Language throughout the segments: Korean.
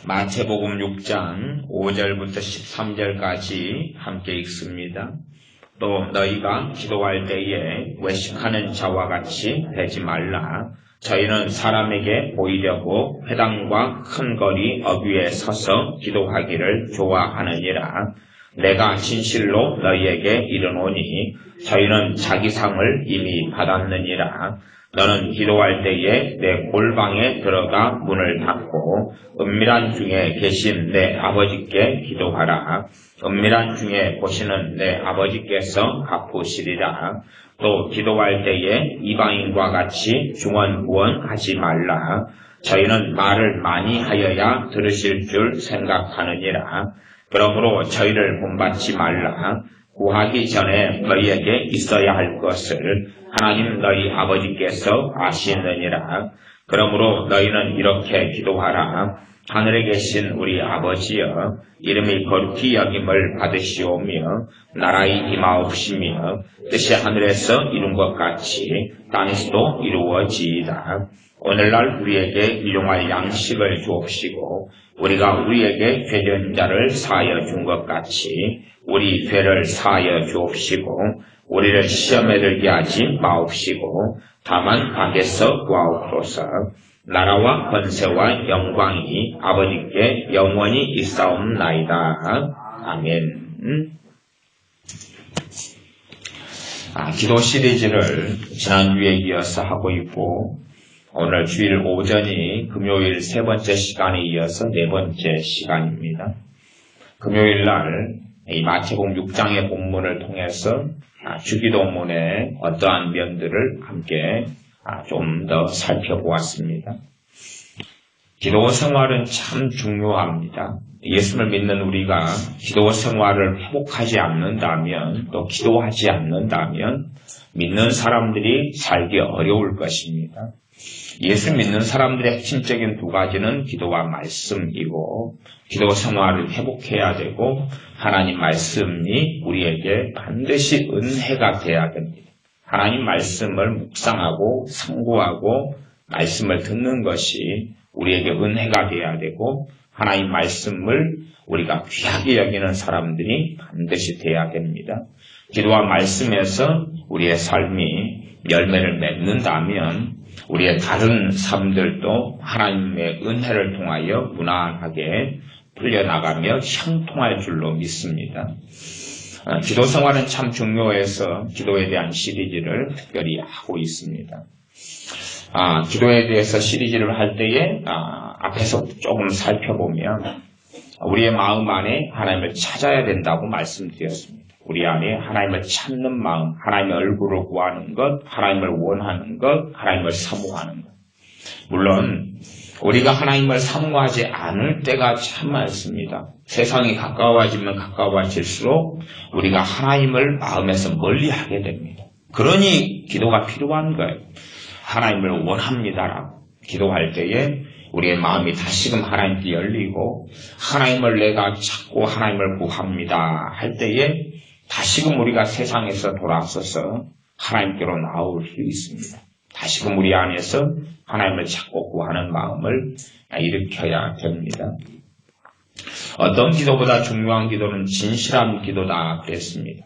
마태복음 6장 5절부터 13절까지 함께 읽습니다. 또 너희가 기도할 때에 외식하는 자와 같이 되지 말라. 저희는 사람에게 보이려고 회당과 큰 거리 어귀에 서서 기도하기를 좋아하느니라. 내가 진실로 너희에게 이르노니 저희는 자기 상을 이미 받았느니라. 너는 기도할 때에 내 골방에 들어가 문을 닫고 은밀한 중에 계신 내 아버지께 기도하라. 은밀한 중에 보시는 내 아버지께서 갚으시리라. 또 기도할 때에 이방인과 같이 중언부언하지 말라. 저희는 말을 많이 하여야 들으실 줄 생각하느니라. 그러므로 저희를 본받지 말라. 구하기 전에 너희에게 있어야 할 것을 하나님 너희 아버지께서 아시느니라. 그러므로 너희는 이렇게 기도하라. 하늘에 계신 우리 아버지여, 이름이 거룩히 여김을 받으시오며 나라의 임하옵시며 뜻이 하늘에서 이룬 것 같이 땅에서도 이루어지이다. 오늘날 우리에게 일용할 양식을 주옵시고 우리가 우리에게 죄진 자를 사하여 준 것 같이 우리 죄를 사하여 주옵시고 우리를 시험에 들게 하지 마옵시고 다만 악에서 구하옵소서. 나라와 권세와 영광이 아버지께 영원히 있사옵나이다. 아멘. 기도 시리즈를 지난주에 이어서 하고 있고 오늘 주일 오전이 금요일 세 번째 시간에 이어서 네 번째 시간입니다. 금요일 날 이 마태복음 6장의 본문을 통해서 주기도문의 어떠한 면들을 함께 좀 더 살펴보았습니다. 기도 생활은 참 중요합니다. 예수를 믿는 우리가 기도 생활을 회복하지 않는다면 또 기도하지 않는다면 믿는 사람들이 살기 어려울 것입니다. 예수 믿는 사람들의 핵심적인 두 가지는 기도와 말씀이고 기도 생활을 회복해야 되고 하나님 말씀이 우리에게 반드시 은혜가 돼야 됩니다. 하나님 말씀을 묵상하고 상고하고 말씀을 듣는 것이 우리에게 은혜가 돼야 되고 하나님 말씀을 우리가 귀하게 여기는 사람들이 반드시 돼야 됩니다. 기도와 말씀에서 우리의 삶이 열매를 맺는다면 우리의 다른 삶들도 하나님의 은혜를 통하여 무난하게 풀려나가며 형통할 줄로 믿습니다. 기도 생활은 참 중요해서 기도에 대한 시리즈를 특별히 하고 있습니다. 기도에 대해서 시리즈를 할 때에 앞에서 조금 살펴보면 우리의 마음 안에 하나님을 찾아야 된다고 말씀드렸습니다. 우리 안에 하나님을 찾는 마음, 하나님의 얼굴을 구하는 것, 하나님을 원하는 것, 하나님을 사모하는 것. 물론 우리가 하나님을 사모하지 않을 때가 참 많습니다. 세상이 가까워지면 가까워질수록 우리가 하나님을 마음에서 멀리하게 됩니다. 그러니 기도가 필요한 거예요. 하나님을 원합니다라고 기도할 때에 우리의 마음이 다시금 하나님께 열리고 하나님을 내가 찾고 하나님을 구합니다 할 때에 다시금 우리가 세상에서 돌아서서 하나님께로 나올 수 있습니다. 다시금 우리 안에서 하나님을 찾고 구하는 마음을 일으켜야 됩니다. 어떤 기도보다 중요한 기도는 진실한 기도다 그랬습니다.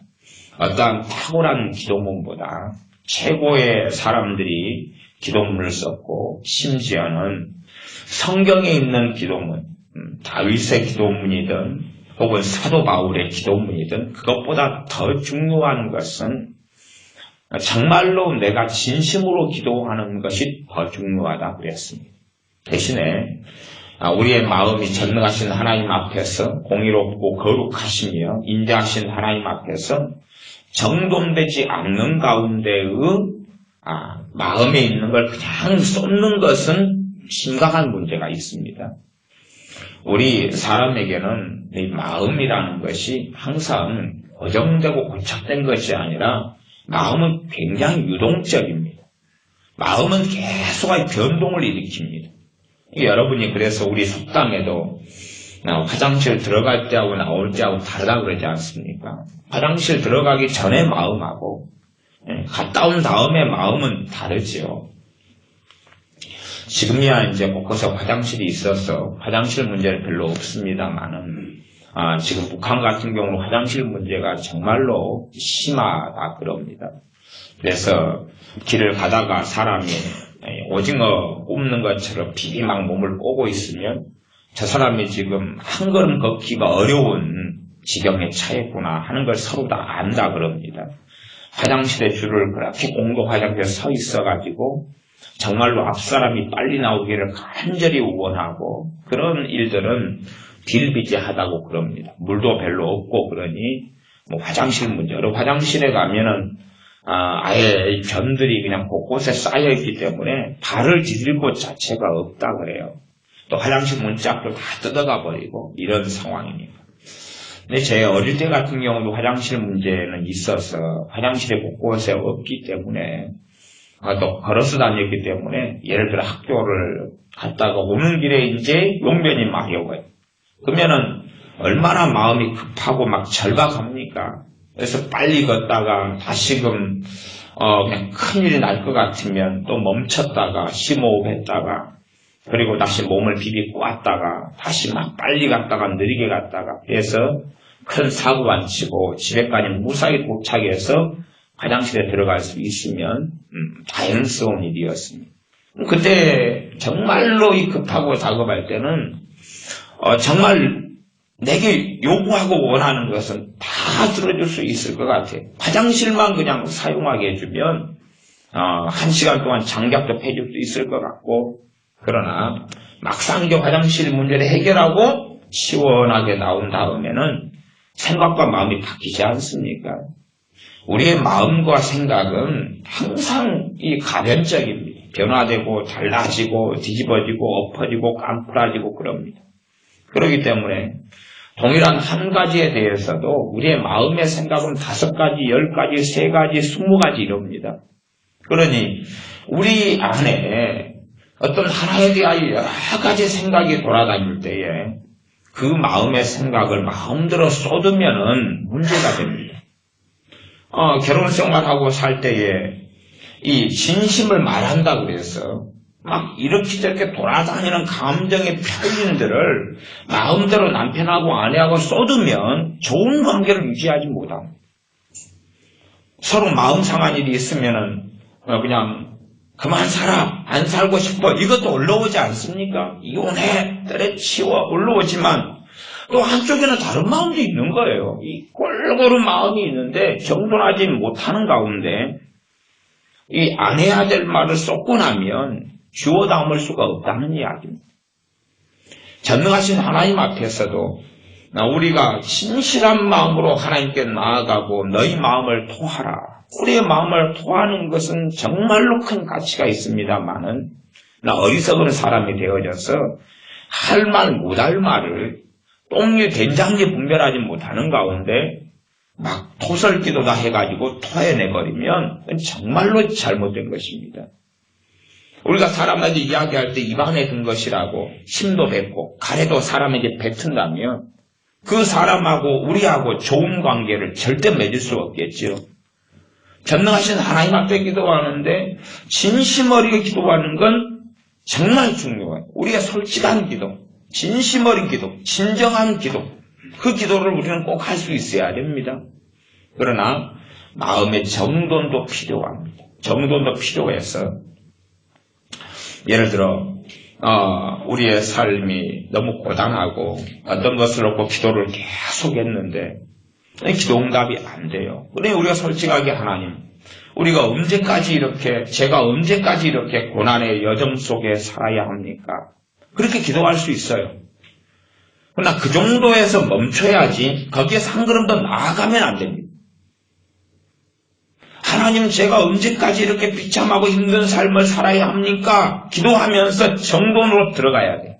어떠한 탁월한 기도문보다 최고의 사람들이 기도문을 썼고 심지어는 성경에 있는 기도문, 다윗의 기도문이든 혹은 사도 바울의 기도문이든 그것보다 더 중요한 것은 정말로 내가 진심으로 기도하는 것이 더 중요하다 그랬습니다. 대신에 우리의 마음이 전능하신 하나님 앞에서 공의롭고 거룩하시며 인자하신 하나님 앞에서 정돈되지 않는 가운데의 마음에 있는 걸 그냥 쏟는 것은 심각한 문제가 있습니다. 우리 사람에게는 이 마음이라는 것이 항상 고정되고 고착된 것이 아니라 마음은 굉장히 유동적입니다. 마음은 계속 변동을 일으킵니다. 여러분이 그래서 우리 속담에도 화장실 들어갈 때하고 나올 때하고 다르다 그러지 않습니까? 화장실 들어가기 전에 마음하고 갔다 온 다음에 마음은 다르지요. 지금이야 이제 곳곳에 화장실이 있어서 화장실 문제는 별로 없습니다만은, 지금 북한 같은 경우는 화장실 문제가 정말로 심하다 그럽니다. 그래서 길을 가다가 사람이 오징어 굽는 것처럼 비비막 몸을 꼬고 있으면 저 사람이 지금 한 걸음 걷기가 어려운 지경에 처했구나 하는 걸 서로 다 안다 그럽니다. 화장실에 줄을 그렇게 공동 화장실에 서 있어가지고 정말로 앞사람이 빨리 나오기를 간절히 원하고 그런 일들은 딜비지하다고 그럽니다. 물도 별로 없고 그러니 뭐 화장실 문제, 화장실에 가면은 아예 변들이 그냥 곳곳에 쌓여있기 때문에 발을 디딜 곳 자체가 없다 그래요. 또 화장실 문짝도 다 뜯어가 버리고 이런 상황입니다. 근데 제 어릴 때 같은 경우도 화장실 문제는 있어서 화장실에 곳곳에 없기 때문에 또 걸어서 다녔기 때문에 예를 들어 학교를 갔다가 오는 길에 이제 용변이 마려워요. 그러면은 얼마나 마음이 급하고 막 절박합니까? 그래서 빨리 걷다가 다시금 그냥 큰일이 날 것 같으면 또 멈췄다가 심호흡했다가 그리고 다시 몸을 비비고 왔다가 다시 막 빨리 갔다가 느리게 갔다가 해서 큰 사고 안 치고 집에까지 무사히 도착해서 화장실에 들어갈 수 있으면 다행스러운 일이었습니다. 그때 정말로 이 급하고 다급할 때는 정말 내게 요구하고 원하는 것은 다 들어줄 수 있을 것 같아요. 화장실만 그냥 사용하게 해주면 1시간 동안 장갑도 패줄 수 있을 것 같고 그러나 막상 이제 화장실 문제를 해결하고 시원하게 나온 다음에는 생각과 마음이 바뀌지 않습니까? 우리의 마음과 생각은 항상 이 가변적입니다. 변화되고 달라지고 뒤집어지고 엎어지고 깜풀어지고 그럽니다. 그렇기 때문에 동일한 한 가지에 대해서도 우리의 마음의 생각은 5가지, 10가지, 3가지, 20가지 이럽니다. 그러니 우리 안에 어떤 하나에 대하여 여러 가지 생각이 돌아다닐 때에 그 마음의 생각을 마음대로 쏟으면은 문제가 됩니다. 결혼 생활하고 살 때에 이 진심을 말한다 그래서 막 이렇게 저렇게 돌아다니는 감정의 표현들을 마음대로 남편하고 아내하고 쏟으면 좋은 관계를 유지하지 못합니다. 서로 마음 상한 일이 있으면은 그냥 그만 살아, 안 살고 싶어 이것도 올라오지 않습니까? 이혼해, 때려치워 올라오지만 또 한쪽에는 다른 마음도 있는 거예요. 이 꼴고루 마음이 있는데 정돈하지 못하는 가운데 이 안 해야 될 말을 쏟고 나면 주워 담을 수가 없다는 이야기입니다. 전능하신 하나님 앞에서도 우리가 진실한 마음으로 하나님께 나아가고 너희 마음을 토하라. 우리의 마음을 토하는 것은 정말로 큰 가치가 있습니다만은 어리석은 사람이 되어져서 할 말 못할 말을 똥류 된장류 분별하지 못하는 가운데 막 토설기도다 해가지고 토해내버리면 정말로 잘못된 것입니다. 우리가 사람한테 이야기할 때 입안에 든 것이라고 힘도 뱉고 가래도 사람에게 뱉은다면 그 사람하고 우리하고 좋은 관계를 절대 맺을 수 없겠지요. 전능하신 하나님 앞에 기도하는데 진심 어리게 기도하는 건 정말 중요해요. 우리가 솔직한 기도, 진심 어린 기도, 진정한 기도, 그 기도를 우리는 꼭 할 수 있어야 됩니다. 그러나 마음의 정돈도 필요합니다. 정돈도 필요해서 예를 들어 우리의 삶이 너무 고단하고 어떤 것을 놓고 기도를 계속 했는데 기도 응답이 안 돼요. 그러니 우리가 솔직하게 하나님, 우리가 언제까지 이렇게 제가 언제까지 이렇게 고난의 여정 속에 살아야 합니까? 그렇게 기도할 수 있어요. 그러나 그 정도에서 멈춰야지 거기에서 한 걸음 더 나아가면 안 됩니다. 하나님 제가 언제까지 이렇게 비참하고 힘든 삶을 살아야 합니까? 기도하면서 정돈으로 들어가야 돼.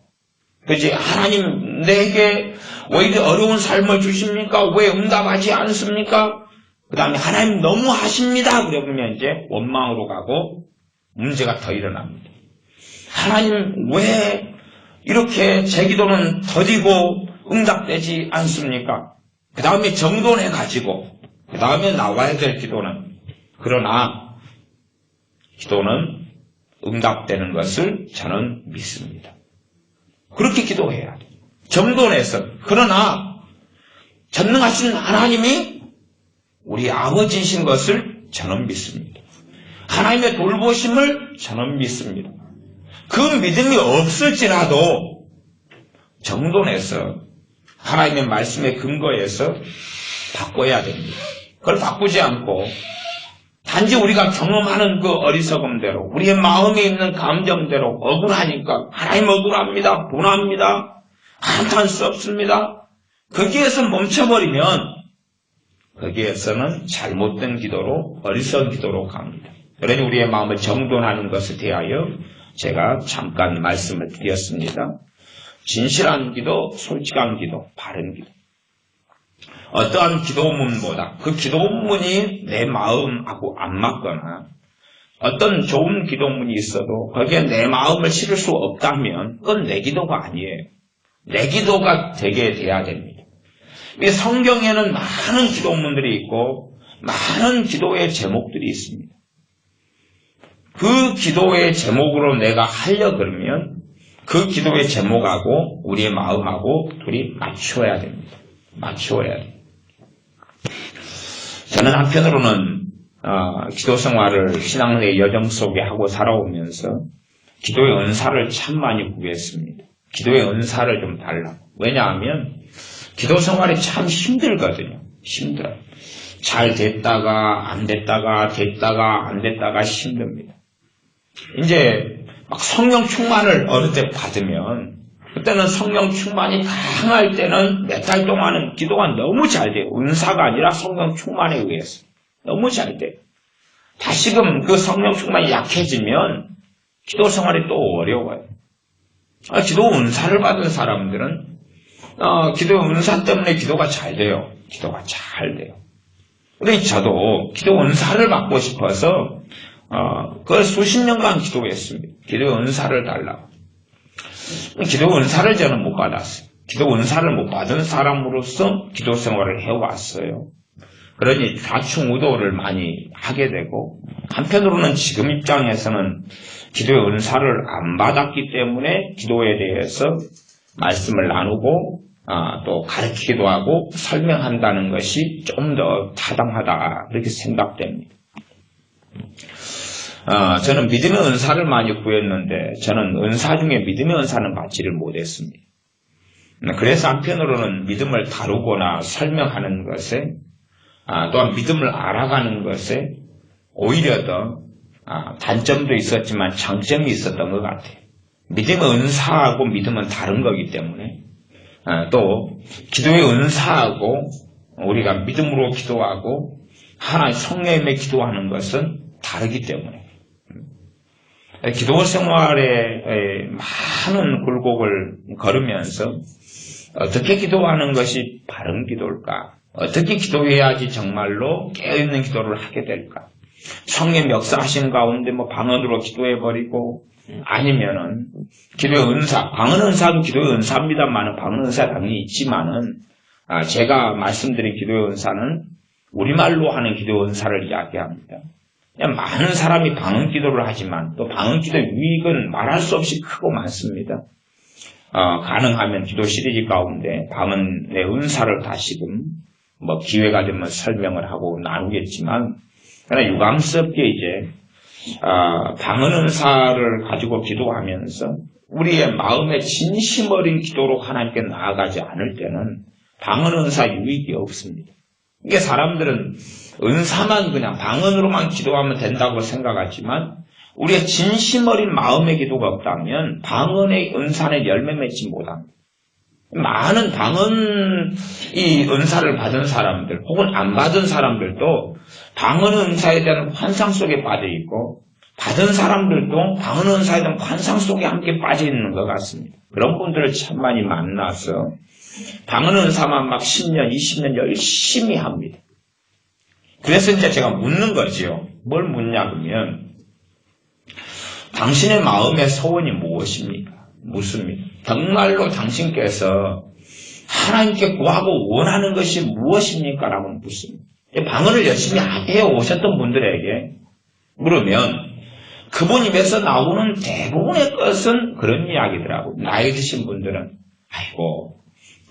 그렇지? 하나님 내게 왜 이렇게 어려운 삶을 주십니까? 왜 응답하지 않습니까? 그 다음에 하나님 너무 하십니다. 그러면 이제 원망으로 가고 문제가 더 일어납니다. 하나님 왜 이렇게 제 기도는 더디고 응답되지 않습니까? 그 다음에 정돈해가지고 그 다음에 나와야 될 기도는 그러나 기도는 응답되는 것을 저는 믿습니다. 그렇게 기도해야 돼요. 정돈해서. 그러나 전능하신 하나님이 우리 아버지이신 것을 저는 믿습니다. 하나님의 돌보심을 저는 믿습니다. 그 믿음이 없을지라도 정돈해서 하나님의 말씀에 근거해서 바꿔야 됩니다. 그걸 바꾸지 않고 단지 우리가 경험하는 그 어리석음대로 우리의 마음에 있는 감정대로 억울하니까 하나님 억울합니다. 분합니다. 한탄스럽습니다. 거기에서 멈춰버리면 거기에서는 잘못된 기도로 어리석은 기도로 갑니다. 그러니 우리의 마음을 정돈하는 것에 대하여 제가 잠깐 말씀을 드렸습니다. 진실한 기도, 솔직한 기도, 바른 기도. 어떠한 기도문보다 그 기도문이 내 마음하고 안 맞거나 어떤 좋은 기도문이 있어도 거기에 내 마음을 실을 수 없다면 그건 내 기도가 아니에요. 내 기도가 되게 돼야 됩니다. 성경에는 많은 기도문들이 있고 많은 기도의 제목들이 있습니다. 그 기도의 제목으로 내가 하려 그러면 그 기도의 제목하고 우리의 마음하고 둘이 맞춰야 됩니다. 맞춰야 돼요. 저는 한편으로는 기도 생활을 신앙의 여정 속에 하고 살아오면서 기도의 은사를 참 많이 구했습니다. 기도의 은사를 좀 달라고. 왜냐하면 기도 생활이 참 힘들거든요. 힘들어요. 잘 됐다가 안 됐다가 됐다가 안 됐다가 힘듭니다. 이제 막 성령 충만을 어느 때 받으면 그때는 성령 충만이 강할 때는 몇 달 동안은 기도가 너무 잘 돼요. 은사가 아니라 성령 충만에 의해서. 너무 잘 돼요. 다시금 그 성령 충만이 약해지면 기도 생활이 또 어려워요. 기도 은사를 받은 사람들은 기도 은사 때문에 기도가 잘 돼요. 기도가 잘 돼요. 그러니 저도 기도 은사를 받고 싶어서 그걸 수십 년간 기도했습니다. 기도 은사를 달라고. 기도 은사를 저는 못 받았어요. 기도 은사를 못 받은 사람으로서 기도 생활을 해왔어요. 그러니 좌충우돌을 많이 하게 되고 한편으로는 지금 입장에서는 기도의 은사를 안 받았기 때문에 기도에 대해서 말씀을 나누고 또 가르치기도 하고 설명한다는 것이 좀 더 타당하다 그렇게 생각됩니다. 저는 믿음의 은사를 많이 구했는데 저는 은사 중에 믿음의 은사는 받지를 못했습니다. 그래서 한편으로는 믿음을 다루거나 설명하는 것에 또한 믿음을 알아가는 것에 오히려 더 단점도 있었지만 장점이 있었던 것 같아요. 믿음의 은사하고 믿음은 다른 거기 때문에 또 기도의 은사하고 우리가 믿음으로 기도하고 하나의 성령님의 기도하는 것은 다르기 때문에 기도 생활에 많은 굴곡을 걸으면서 어떻게 기도하는 것이 바른 기도일까? 어떻게 기도해야지 정말로 깨어있는 기도를 하게 될까? 성령 역사하신 가운데 방언으로 기도해버리고 아니면은 기도의 은사, 방언 은사도 기도의 은사입니다만은 방언 은사 당연히 있지만은 제가 말씀드린 기도의 은사는 우리말로 하는 기도의 은사를 이야기합니다. 그냥 많은 사람이 방언 기도를 하지만 또 방언 기도의 유익은 말할 수 없이 크고 많습니다. 가능하면 기도 시리즈 가운데 방언의 은사를 다시금 기회가 되면 설명을 하고 나누겠지만 그러나 유감스럽게 이제 방언 은사를 가지고 기도하면서 우리의 마음의 진심 어린 기도로 하나님께 나아가지 않을 때는 방언 은사 유익이 없습니다. 이게 사람들은 은사만 그냥 방언으로만 기도하면 된다고 생각하지만 우리의 진심 어린 마음의 기도가 없다면 방언의 은사는 열매 맺지 못합니다. 많은 방언 이 은사를 받은 사람들 혹은 안 받은 사람들도 방언 은사에 대한 환상 속에 빠져 있고 받은 사람들도 방언 은사에 대한 환상 속에 함께 빠져 있는 것 같습니다. 그런 분들을 참 많이 만나서 방언 은사만 10년, 20년 열심히 합니다. 그래서 이제 제가 묻는 거지요. 뭘 묻냐 그러면 당신의 마음의 소원이 무엇입니까? 묻습니다. 정말로 당신께서 하나님께 구하고 원하는 것이 무엇입니까? 라고 묻습니다. 방언을 열심히 해오셨던 분들에게 물으면 그분 입에서 나오는 대부분의 것은 그런 이야기더라고요. 나이 드신 분들은 아이고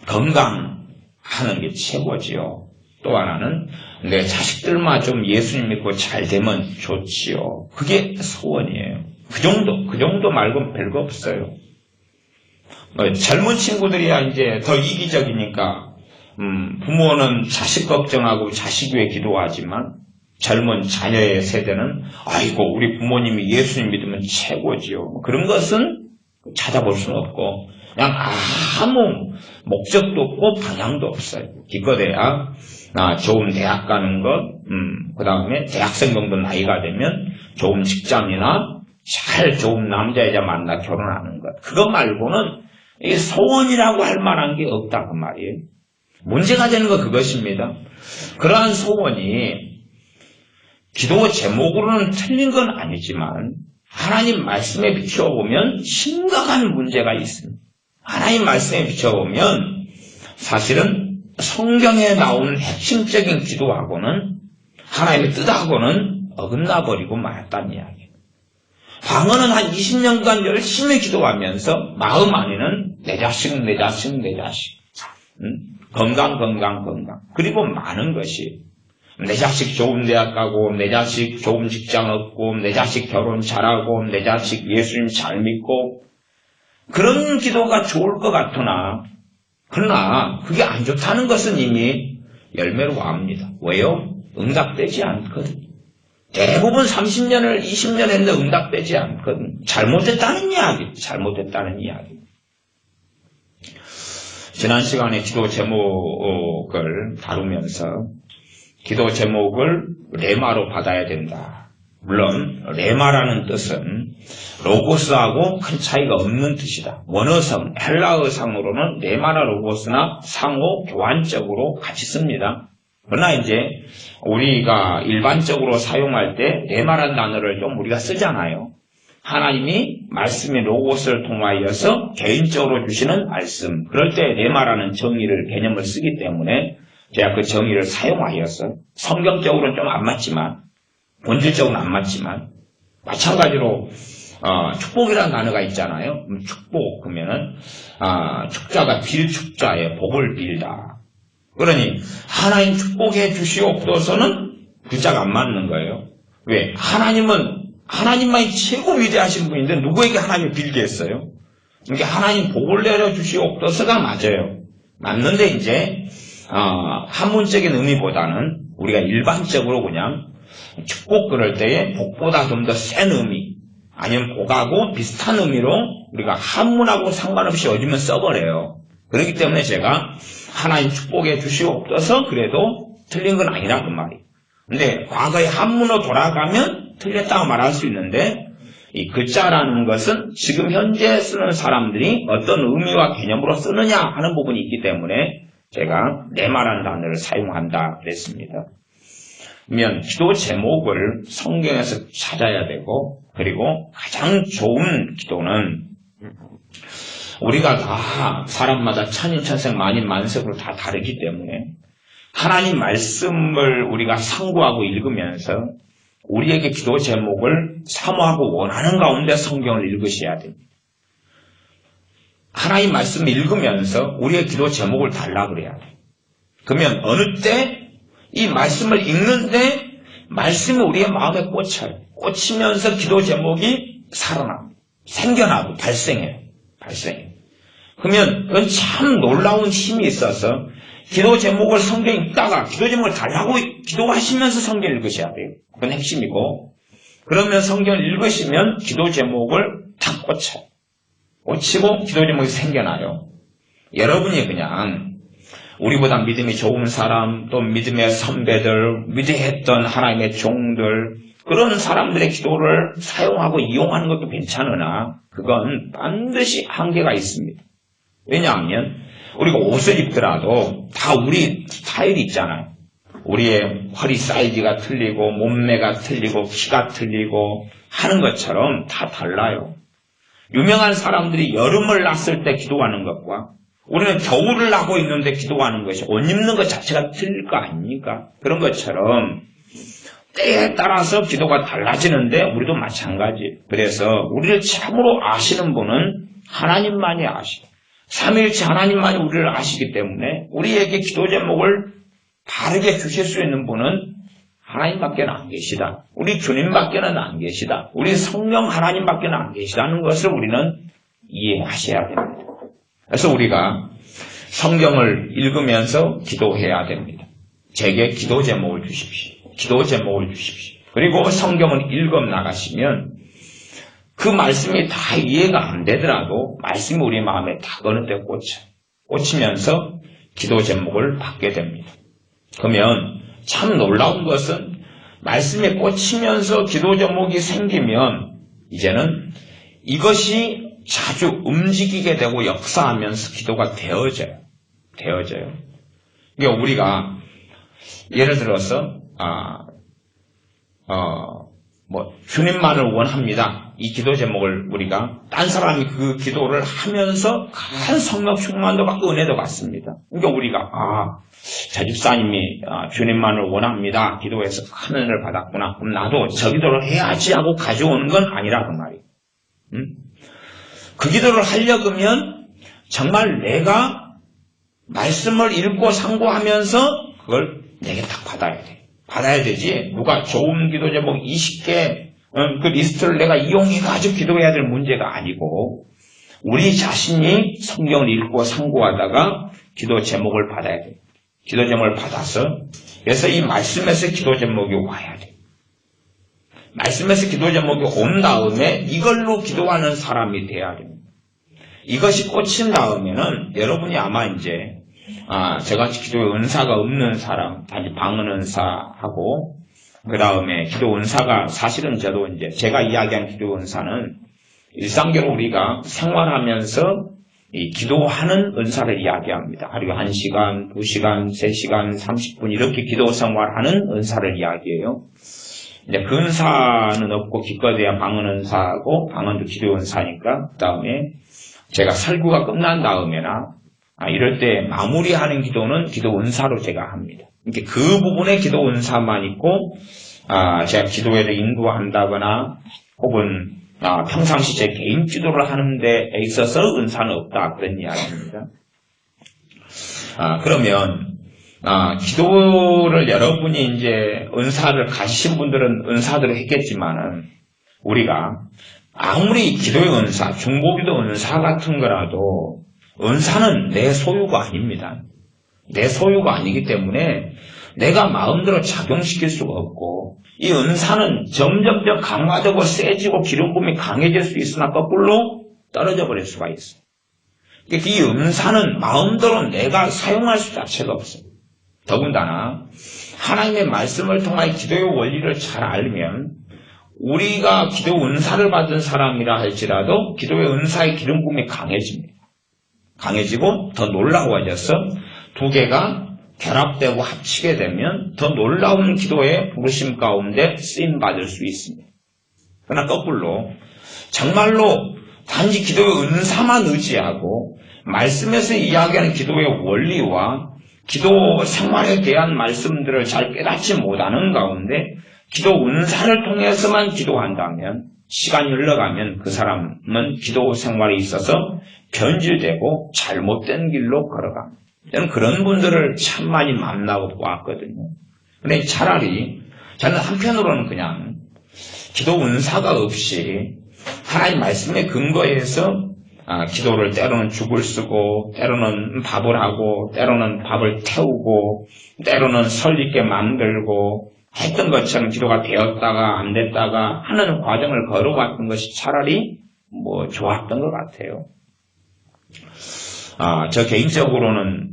건강하는 게 최고지요. 또 하나는 내 자식들만 좀 예수님 믿고 잘 되면 좋지요. 그게 소원이에요. 그 정도 말고는 별거 없어요. 젊은 친구들이야 이제 더 이기적이니까 부모는 자식 걱정하고 자식 위해 기도하지만 젊은 자녀의 세대는 아이고 우리 부모님이 예수님 믿으면 최고지요. 그런 것은 찾아볼 수는 없고 그냥 아무 목적도 없고 방향도 없어요. 기껏해야 좋은 대학 가는 것, 그 다음에 대학생 정도 나이가 되면 좋은 직장이나 잘 좋은 남자 여자 만나 결혼하는 것. 그것 말고는 이게 소원이라고 할 만한 게 없다 그 말이에요. 문제가 되는 건 그것입니다. 그러한 소원이 기도 제목으로는 틀린 건 아니지만 하나님 말씀에 비춰보면 심각한 문제가 있습니다. 하나님 말씀에 비춰보면 사실은 성경에 나오는 핵심적인 기도하고는 하나님의 뜻하고는 어긋나버리고 말았다는 이야기예요. 방언은 한 20년간 열심히 기도하면서 마음 안에는 내 자식 건강 그리고 많은 것이 내 자식 좋은 대학 가고 내 자식 좋은 직장 얻고 내 자식 결혼 잘하고 내 자식 예수님 잘 믿고 그런 기도가 좋을 것 같으나 그러나 그게 안 좋다는 것은 이미 열매로 와옵니다. 왜요? 응답되지 않거든. 대부분 30년을 20년 했는데 응답되지 않거든. 잘못했다는 이야기. 지난 시간에 기도 제목을 다루면서 기도 제목을 레마로 받아야 된다. 물론 레마라는 뜻은 로고스하고 큰 차이가 없는 뜻이다. 원어성, 헬라어상으로는 레마나 로고스나 상호 교환적으로 같이 씁니다. 그러나 이제 우리가 일반적으로 사용할 때 레마라는 단어를 좀 우리가 쓰잖아요. 하나님이 말씀의 로고스를 통하여서 개인적으로 주시는 말씀. 그럴 때 레마라는 개념을 쓰기 때문에 제가 그 정의를 사용하였어요. 성경적으로는 좀 안 맞지만 본질적으로는 안 맞지만 마찬가지로 축복이라는 단어가 있잖아요. 축복 그러면은 축자가 빌 축자에 복을 빌다. 그러니 하나님 축복해 주시옵소서는 글자가 안 맞는 거예요. 왜? 하나님만이 최고 위대하신 분인데 누구에게 하나님이 빌게 했어요? 그러니까 하나님 복을 내려 주시옵소서가 맞아요. 맞는데 이제 한문적인 의미보다는 우리가 일반적으로 그냥 축복 그럴 때에 복보다 좀 더 센 의미 아니면 복하고 비슷한 의미로 우리가 한문하고 상관없이 요즘은 써버려요. 그렇기 때문에 제가 하나님 축복해 주시옵소서 그래도 틀린 건 아니라 그 말이에요. 근데 과거의 한문으로 돌아가면 틀렸다고 말할 수 있는데 이 글자라는 것은 지금 현재 쓰는 사람들이 어떤 의미와 개념으로 쓰느냐 하는 부분이 있기 때문에 제가 레마라는 단어를 사용한다 그랬습니다. 그러면 기도 제목을 성경에서 찾아야 되고 그리고 가장 좋은 기도는 우리가 다 사람마다 천인천생 만인만색으로 다 다르기 때문에 하나님 말씀을 우리가 상고하고 읽으면서 우리에게 기도 제목을 사모하고 원하는 가운데 성경을 읽으셔야 됩니다. 하나님 말씀을 읽으면서 우리의 기도 제목을 달라 그래야 돼요. 그러면 어느 때 이 말씀을 읽는데 말씀이 우리의 마음에 꽂혀요. 꽂히면서 기도 제목이 살아납니다. 생겨나고 발생해요. 그러면 그건 참 놀라운 힘이 있어서 기도 제목을 성경에 읽다가 기도 제목을 달라고 기도하시면서 성경을 읽으셔야 돼요. 그건 핵심이고 그러면 성경을 읽으시면 기도 제목을 탁 꽂혀요. 꽂히고 기도 제목이 생겨나요. 여러분이 그냥 우리보다 믿음이 좋은 사람, 또 믿음의 선배들, 위대했던 하나님의 종들, 그런 사람들의 기도를 사용하고 이용하는 것도 괜찮으나 그건 반드시 한계가 있습니다. 왜냐하면 우리가 옷을 입더라도 다 우리 스타일이 있잖아요. 우리의 허리 사이즈가 틀리고 몸매가 틀리고 키가 틀리고 하는 것처럼 다 달라요. 유명한 사람들이 여름을 났을 때 기도하는 것과 우리는 겨울을 나고 있는데 기도하는 것이 옷 입는 것 자체가 틀릴 거 아닙니까? 그런 것처럼 때에 따라서 기도가 달라지는데 우리도 마찬가지. 그래서 우리를 참으로 아시는 분은 하나님만이 아시고 삼위일체 하나님만이 우리를 아시기 때문에 우리에게 기도 제목을 바르게 주실 수 있는 분은 하나님밖에 안 계시다. 우리 주님밖에는 안 계시다. 우리 성령 하나님밖에 안 계시다는 것을 우리는 이해하셔야 됩니다. 그래서 우리가 성경을 읽으면서 기도해야 됩니다. 제게 기도 제목을 주십시오. 기도 제목을 주십시오. 그리고 성경을 읽어 나가시면 그 말씀이 다 이해가 안 되더라도 말씀이 우리 마음에 딱 어느 때 꽂히면서 기도 제목을 받게 됩니다. 그러면 참 놀라운 것은 말씀에 꽂히면서 기도 제목이 생기면 이제는 이것이 자주 움직이게 되고 역사하면서 기도가 되어져요. 그러니까 우리가 예를 들어서 주님만을 원합니다. 이 기도 제목을 우리가 딴 사람이 그 기도를 하면서 큰 성령 충만도 받고 은혜도 받습니다. 그러니까 우리가 저 집사님이 주님만을 원합니다. 기도해서 큰 은혜를 받았구나. 그럼 나도 저 기도를 해야지 하고 가져오는 건 아니라 그 말이에요. 그 기도를 하려면 정말 내가 말씀을 읽고 상고하면서 그걸 내게 딱 받아야 되지. 누가 좋은 기도 제목 20개 그 리스트를 내가 이용해가지고 기도해야 될 문제가 아니고 우리 자신이 성경을 읽고 상고하다가 기도 제목을 받아야 돼요. 기도 제목을 받아서 그래서 이 말씀에서 기도 제목이 와야 돼요. 말씀에서 기도 제목이 온 다음에 이걸로 기도하는 사람이 돼야 됩니다. 이것이 꽂힌 다음에는 여러분이 아마 이제 저같이 기도의 은사가 없는 사람, 단지 방언 은사하고 그 다음에 기도 은사가 사실은 저도 이제 제가 이야기한 기도 은사는 일상적으로 우리가 생활하면서 이 기도하는 은사를 이야기합니다. 하루에 1시간, 2시간, 3시간, 30분 이렇게 기도 생활하는 은사를 이야기해요. 이제 그 은사는 없고 기껏해야 방언 은사하고 방언도 기도 은사니까 그 다음에 제가 설교가 끝난 다음에나 이럴 때 마무리하는 기도는 기도 은사로 제가 합니다. 그러니까 그 부분에 기도 은사만 있고 제가 기도에 인도한다거나 혹은 평상시 제 개인 기도를 하는 데 있어서 은사는 없다 그런 이야기입니다. 그러면 기도를 여러분이 이제 은사를 가지신 분들은 은사대로 했겠지만은 우리가 아무리 기도의 은사, 중보기도 은사 같은 거라도 은사는 내 소유가 아닙니다. 내 소유가 아니기 때문에 내가 마음대로 작용시킬 수가 없고 이 은사는 점점점 강화되고 세지고 기름 부음이 강해질 수 있으나 거꾸로 떨어져 버릴 수가 있어요. 그러니까 이 은사는 마음대로 내가 사용할 수 자체가 없어요. 더군다나 하나님의 말씀을 통하여 기도의 원리를 잘 알면 우리가 기도 은사를 받은 사람이라 할지라도 기도의 은사의 기름 부음이 강해집니다. 강해지고 더 놀라워져서 두 개가 결합되고 합치게 되면 더 놀라운 기도의 부르심 가운데 쓰임받을 수 있습니다. 그러나 거꾸로 정말로 단지 기도의 은사만 의지하고 말씀에서 이야기하는 기도의 원리와 기도 생활에 대한 말씀들을 잘 깨닫지 못하는 가운데 기도 은사를 통해서만 기도한다면 시간이 흘러가면 그 사람은 기도 생활에 있어서 변질되고 잘못된 길로 걸어갑니다. 저는 그런 분들을 참 많이 만나고 왔거든요. 근데 차라리 저는 한편으로는 그냥 기도 은사가 없이 하나님 말씀에 근거해서 기도를 때로는 죽을 쓰고 때로는 밥을 하고 때로는 밥을 태우고 때로는 설립게 만들고 했던 것처럼 기도가 되었다가 안 됐다가 하는 과정을 걸어왔던 것이 차라리 좋았던 것 같아요. 저 개인적으로는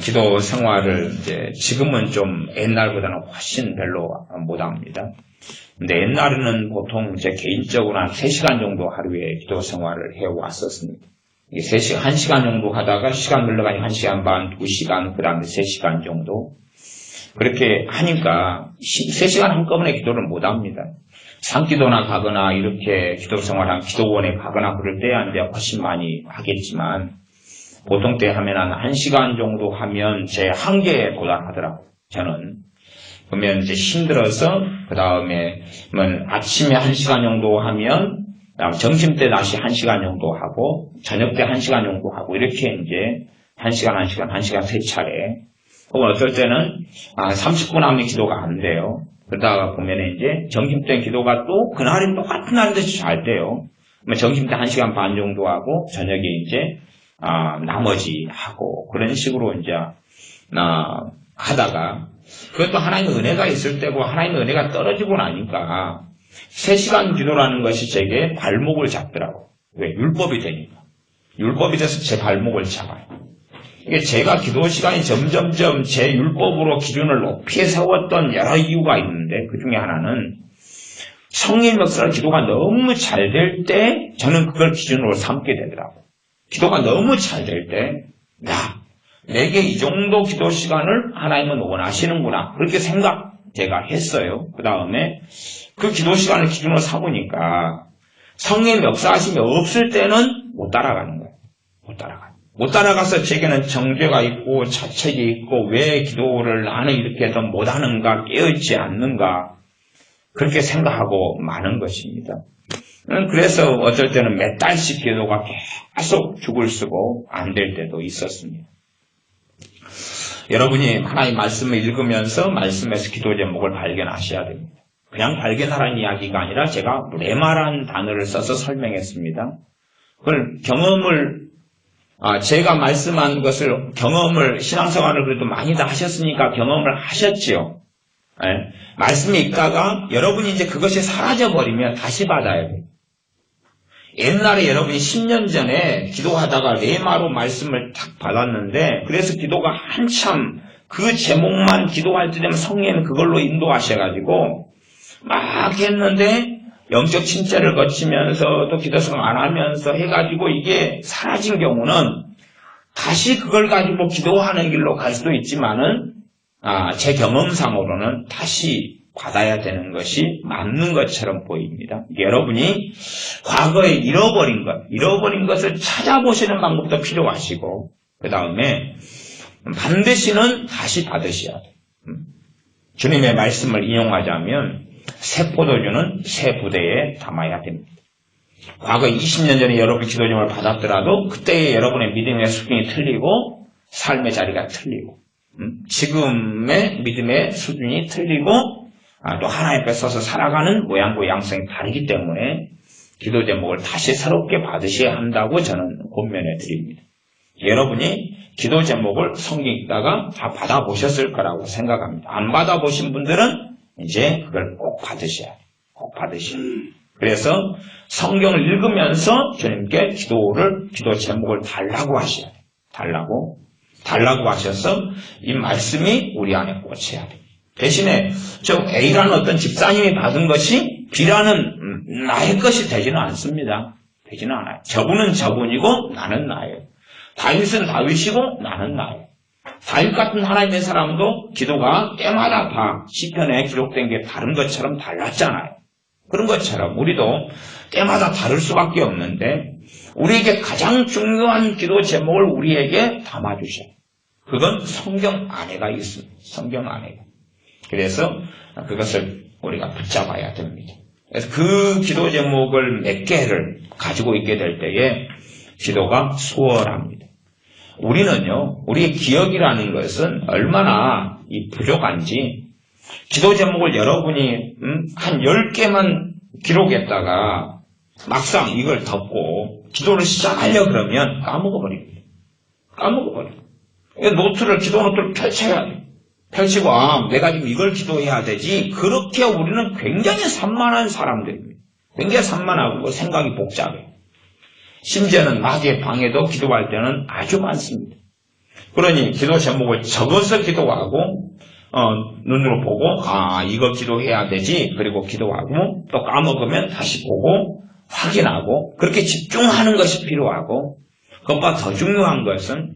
기도 생활을 이제 지금은 좀 옛날보다는 훨씬 별로 못합니다. 근데 옛날에는 보통 제 개인적으로 한 3시간 정도 하루에 기도 생활을 해왔었습니다. 1시간 정도 하다가 시간 흘러가니 1시간 반, 2시간, 그 다음에 3시간 정도. 그렇게 하니까 3시간 한꺼번에 기도를 못합니다. 산기도나 가거나 이렇게 기도 생활한 기도원에 가거나 그럴 때야 이제 훨씬 많이 하겠지만 보통 때 하면 한 1시간 정도 하면 제 한계에 도달하더라고요. 저는 그러면 이제 힘들어서 그 다음에 아침에 1시간 정도 하면 점심 때 다시 1시간 정도 하고 저녁 때 1시간 정도 하고 이렇게 이제 1시간 세 차례. 혹은 어떨 때는 30분 하면 기도가 안 돼요. 그러다가 보면 이제 점심 때 기도가 또 그날은 똑같은 날인데 잘 돼요. 점심 때 1시간 반 정도 하고 저녁에 이제 나머지 하고 그런 식으로 이제 하다가 그것도 하나님의 은혜가 있을 때고 하나님의 은혜가 떨어지고 나니까 3시간 기도라는 것이 제게 발목을 잡더라고. 왜? 율법이 되니까. 율법이 돼서 제 발목을 잡아요. 이게 제가 기도 시간이 점점점 제 율법으로 기준을 높이 세웠던 여러 이유가 있는데 그 중에 하나는 성령 역사로 기도가 너무 잘 될 때 저는 그걸 기준으로 삼게 되더라고요. 기도가 너무 잘 될 때 내게 이 정도 기도 시간을 하나님은 원하시는구나 그렇게 제가 했어요. 그 다음에 그 기도 시간을 기준으로 삼으니까 성령 역사하심이 없을 때는 못 따라가는 거예요. 못 따라가서 제게는 정죄가 있고 자책이 있고 왜 기도를 나는 이렇게 해서 못하는가 깨어있지 않는가 그렇게 생각하고 마는 것입니다. 그래서 어쩔 때는 몇 달씩 기도가 계속 죽을 쓰고 안 될 때도 있었습니다. 여러분이 하나님 말씀을 읽으면서 말씀에서 기도 제목을 발견하셔야 됩니다. 그냥 발견하라는 이야기가 아니라 제가 레마라는 단어를 써서 설명했습니다. 그걸 제가 말씀한 것을 신앙생활을 그래도 많이 다 하셨으니까 경험을 하셨지요. 네. 말씀이 있다가 여러분이 이제 그것이 사라져버리면 다시 받아야 돼요. 옛날에 여러분이 10년 전에 기도하다가 레마로 말씀을 딱 받았는데 그래서 기도가 한참 그 제목만 기도할 때 되면 성령은 그걸로 인도하셔가지고 막 했는데 영적 침체를 거치면서 또 기도성 안 하면서 해가지고 이게 사라진 경우는 다시 그걸 가지고 기도하는 길로 갈 수도 있지만은 제 경험상으로는 다시 받아야 되는 것이 맞는 것처럼 보입니다. 여러분이 과거에 잃어버린 것을 찾아보시는 방법도 필요하시고 그 다음에 반드시는 다시 받으셔야 돼요. 주님의 말씀을 인용하자면 새 포도주는 새 부대에 담아야 됩니다. 과거 20년 전에 여러분 기도 제목을 받았더라도 그때의 여러분의 믿음의 수준이 틀리고 삶의 자리가 틀리고 지금의 믿음의 수준이 틀리고 또 하나님 앞에 서서 살아가는 모양과 양성이 다르기 때문에 기도 제목을 다시 새롭게 받으셔야 한다고 저는 권면해 드립니다. 여러분이 기도 제목을 성경 읽다가 다 받아보셨을 거라고 생각합니다. 안 받아보신 분들은 이제 그걸 꼭 받으셔야 돼요. 꼭 받으셔야 돼요. 그래서 성경을 읽으면서 주님께 기도 제목을 달라고 하셔야 돼요. 달라고 하셔서 이 말씀이 우리 안에 꽂혀야 돼요. 대신에 A라는 어떤 집사님이 받은 것이 B라는 나의 것이 되지는 않습니다. 되지는 않아요. 저분은 저분이고 나는 나예요. 다윗은 다윗이고 나는 나예요. 다윗 같은 하나님의 사람도 기도가 때마다 다 시편에 기록된 게 다른 것처럼 달랐잖아요. 그런 것처럼 우리도 때마다 다를 수밖에 없는데 우리에게 가장 중요한 기도 제목을 우리에게 담아주셔요. 그건 성경 안에가 있습니다. 성경 안에가. 그래서 그것을 우리가 붙잡아야 됩니다. 그래서 그 기도 제목을 몇 개를 가지고 있게 될 때에 기도가 수월합니다. 우리는요, 우리의 기억이라는 것은 얼마나 부족한지 기도 제목을 여러분이 한 10개만 기록했다가 막상 이걸 덮고 기도를 시작하려 그러면 까먹어버립니다. 노트를, 기도 노트를 펼쳐야 돼요. 펼치고 내가 지금 이걸 기도해야 되지. 그렇게 우리는 굉장히 산만한 사람들입니다. 굉장히 산만하고 생각이 복잡해요. 심지어는 낮에 방에도 기도할 때는 아주 많습니다. 그러니 기도 제목을 적어서 기도하고 눈으로 보고 이거 기도해야 되지. 그리고 기도하고 또 까먹으면 다시 보고 확인하고 그렇게 집중하는 것이 필요하고 그것보다 더 중요한 것은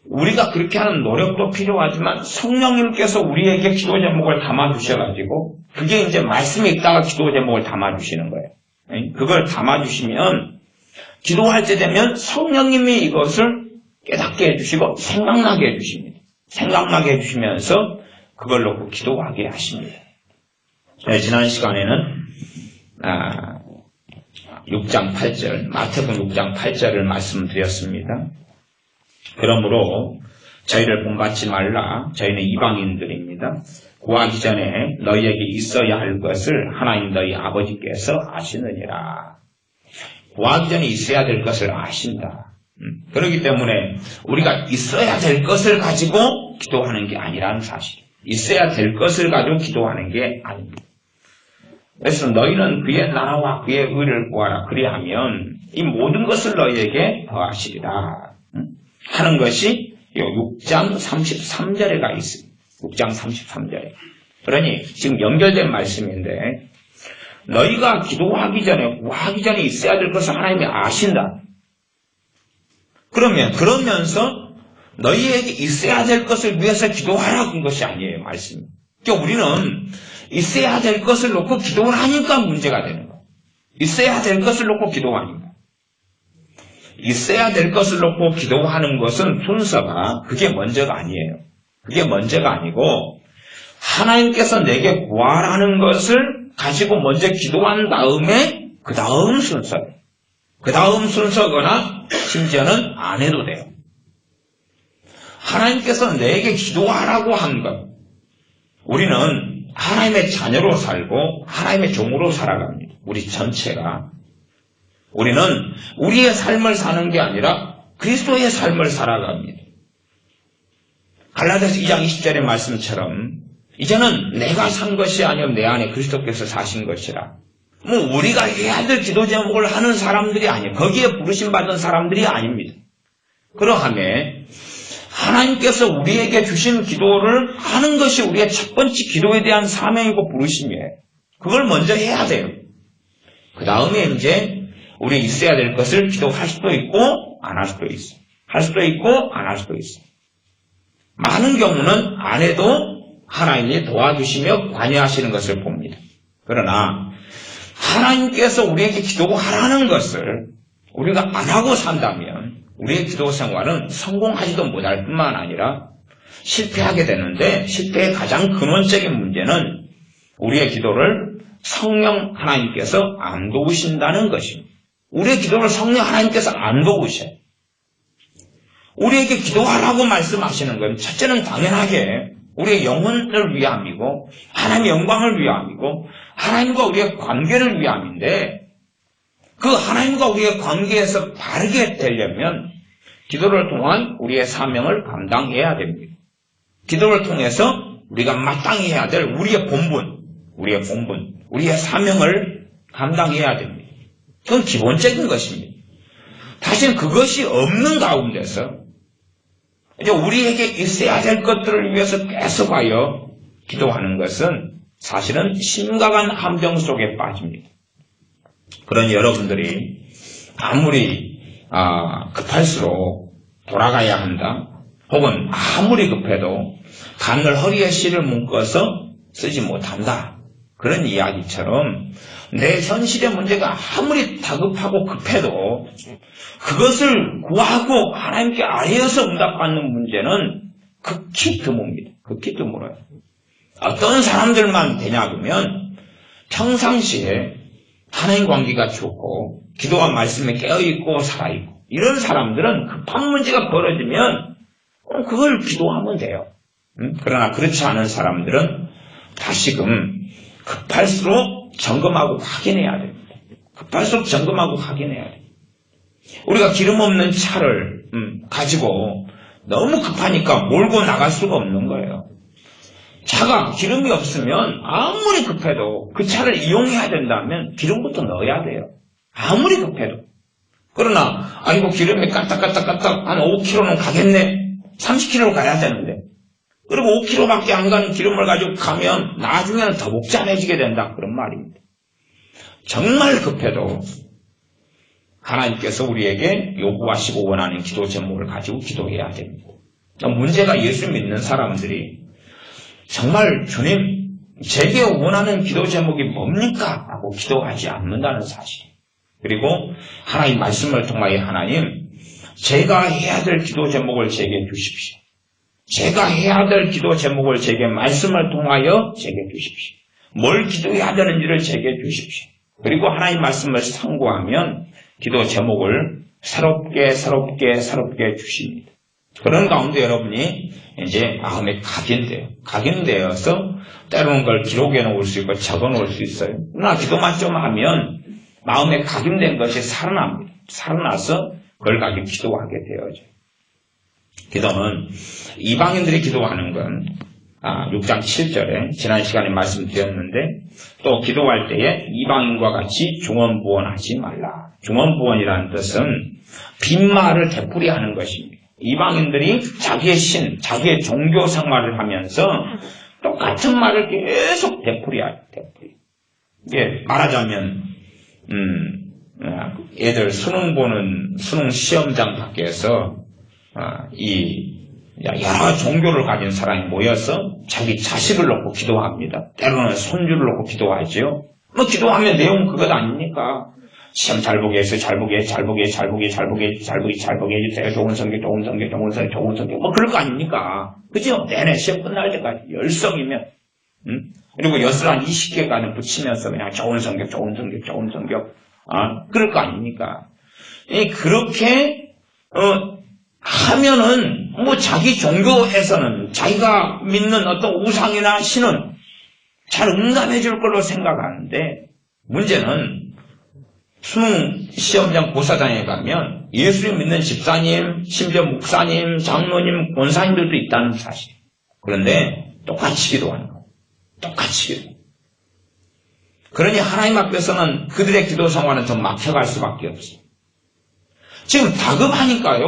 우리가 그렇게 하는 노력도 필요하지만 성령님께서 우리에게 기도 제목을 담아주셔가지고 그게 이제 말씀이 있다가 기도 제목을 담아주시는 거예요. 그걸 담아주시면 기도할 때 되면 성령님이 이것을 깨닫게 해주시고 생각나게 해주십니다. 생각나게 해주시면서 그걸 놓고 기도하게 하십니다. 지난 시간에는 6장 8절, 마태복음 6장 8절을 말씀드렸습니다. 그러므로 저희를 본받지 말라. 저희는 이방인들입니다. 구하기 전에 너희에게 있어야 할 것을 하나님 너희 아버지께서 아시느니라. 구하기 전에 있어야 될 것을 아신다. 그렇기 때문에 우리가 있어야 될 것을 가지고 기도하는 게 아니라는 사실. 있어야 될 것을 가지고 기도하는 게 아닙니다. 그래서 너희는 그의 나라와 그의 의를 구하라. 그리하면 이 모든 것을 너희에게 더하시리라. 하는 것이 6장 33절에가 있습니다. 6장 33절에. 그러니 지금 연결된 말씀인데 너희가 기도하기 전에 구하기 전에 있어야 될 것을 하나님이 아신다. 그러면서 너희에게 있어야 될 것을 위해서 기도하라는 것이 아니에요. 말씀이. 그러니까 우리는 있어야 될 것을 놓고 기도를 하니까 문제가 되는 거예요. 있어야 될 것을 놓고 기도하니까. 있어야 될 것을 놓고 기도하는 것은 순서가 그게 먼저가 아니에요. 그게 먼저가 아니고 하나님께서 내게 구하라는 것을 가지고 먼저 기도한 다음에 그 다음 순서예요. 그 다음 순서거나 심지어는 안 해도 돼요. 하나님께서 내게 기도하라고 한 것. 우리는 하나님의 자녀로 살고 하나님의 종으로 살아갑니다. 우리 전체가. 우리는 우리의 삶을 사는 게 아니라 그리스도의 삶을 살아갑니다. 갈라디아서 2장 20절의 말씀처럼 이제는 내가 산 것이 아니요 내 안에 그리스도께서 사신 것이라. 우리가 해야 될 기도 제목을 하는 사람들이 아니에요. 거기에 부르심 받은 사람들이 아닙니다. 그러하면 하나님께서 우리에게 주신 기도를 하는 것이 우리의 첫 번째 기도에 대한 사명이고 부르심이에요. 그걸 먼저 해야 돼요. 그 다음에 이제 우리 있어야 될 것을 기도할 수도 있고 안 할 수도 있어요. 할 수도 있고 안 할 수도 있어요. 많은 경우는 안 해도 하나님이 도와주시며 관여하시는 것을 봅니다. 그러나 하나님께서 우리에게 기도하라는 것을 우리가 안 하고 산다면 우리의 기도 생활은 성공하지도 못할 뿐만 아니라 실패하게 되는데 실패의 가장 근원적인 문제는 우리의 기도를 성령 하나님께서 안 도우신다는 것입니다. 우리의 기도를 성령 하나님께서 안 도우셔요. 우리에게 기도하라고 말씀하시는 건 첫째는 당연하게 우리의 영혼을 위함이고 하나님의 영광을 위함이고 하나님과 우리의 관계를 위함인데 그 하나님과 우리의 관계에서 바르게 되려면 기도를 통한 우리의 사명을 감당해야 됩니다. 기도를 통해서 우리가 마땅히 해야 될 우리의 본분, 우리의 사명을 감당해야 됩니다. 그건 기본적인 것입니다. 다시는 그것이 없는 가운데서 이제 우리에게 있어야 될 것들을 위해서 계속하여 기도하는 것은 사실은 심각한 함정 속에 빠집니다. 그러니 여러분들이 아무리 급할수록 돌아가야 한다. 혹은 아무리 급해도 가늘 허리에 실을 묶어서 쓰지 못한다. 그런 이야기처럼 내 현실의 문제가 아무리 다급하고 급해도 그것을 구하고 하나님께 아뢰어서 응답받는 문제는 극히 드뭅니다. 극히 드물어요. 어떤 사람들만 되냐 그러면 평상시에 하나님 관계가 좋고 기도와 말씀에 깨어있고 살아있고 이런 사람들은 급한 문제가 벌어지면 그걸 기도하면 돼요. 그러나 그렇지 않은 사람들은 다시금 급할수록 점검하고 확인해야 됩니다. 급할수록 점검하고 확인해야 돼요. 우리가 기름 없는 차를 가지고 너무 급하니까 몰고 나갈 수가 없는 거예요. 차가 기름이 없으면 아무리 급해도 그 차를 이용해야 된다면 기름부터 넣어야 돼요. 아무리 급해도. 그러나 아이고 기름이 까딱까딱까딱 한 5km는 가겠네. 30km 가야 되는데. 그리고 5km밖에 안 가는 기름을 가지고 가면 나중에는 더 복잡해지게 된다. 그런 말입니다. 정말 급해도 하나님께서 우리에게 요구하시고 원하는 기도 제목을 가지고 기도해야 됩니다. 문제가 예수 믿는 사람들이 정말 주님 제게 원하는 기도 제목이 뭡니까? 라고 기도하지 않는다는 사실. 그리고 하나님 말씀을 통하여 하나님 제가 해야 될 기도 제목을 제게 주십시오. 제가 해야 될 기도 제목을 제게 말씀을 통하여 제게 주십시오. 뭘 기도해야 되는지를 제게 주십시오. 그리고 하나님 말씀을 상고하면 기도 제목을 새롭게 주십니다. 그런 가운데 여러분이 이제 마음에 각인되어서 때로는 걸 기록해 놓을 수 있고 적어 놓을 수 있어요. 그러나 기도만 좀 하면 마음에 각인된 것이 살아납니다. 살아나서 그걸 가지고 기도하게 되어져요. 기도는 이방인들이 기도하는 건 6장 7절에 지난 시간에 말씀드렸는데 또 기도할 때에 이방인과 같이 중언부언하지 말라. 중언부언이라는 뜻은 빈말을 되풀이하는 것입니다. 이방인들이 자기의 자기의 종교 생활을 하면서 똑같은 말을 계속 되풀이해요. 이게 말하자면 애들 수능 시험장 밖에서 여러 종교를 가진 사람이 모여서 자기 자식을 놓고 기도합니다. 때로는 손주를 놓고 기도하죠. 기도하면 내용은 그것 아닙니까? 시험 잘 보게 해서 잘 보게 해주세요. 좋은 성격. 그럴 거 아닙니까? 그죠? 내내 시험 끝날 때까지 열성이면. 그리고 엿을 한 20개가는 붙이면서 그냥 좋은 성격. 그럴 거 아닙니까? 그렇게, 하면은, 자기 종교에서는 자기가 믿는 어떤 우상이나 신은 잘 응답해 줄 걸로 생각하는데, 문제는 수능 시험장 고사장에 가면 예수를 믿는 집사님, 심지어 목사님, 장로님, 권사님들도 있다는 사실. 그런데 똑같이 기도하는 거예요. 똑같이 기도. 그러니 하나님 앞에서는 그들의 기도 생활은 더 막혀갈 수밖에 없어요. 지금 다급하니까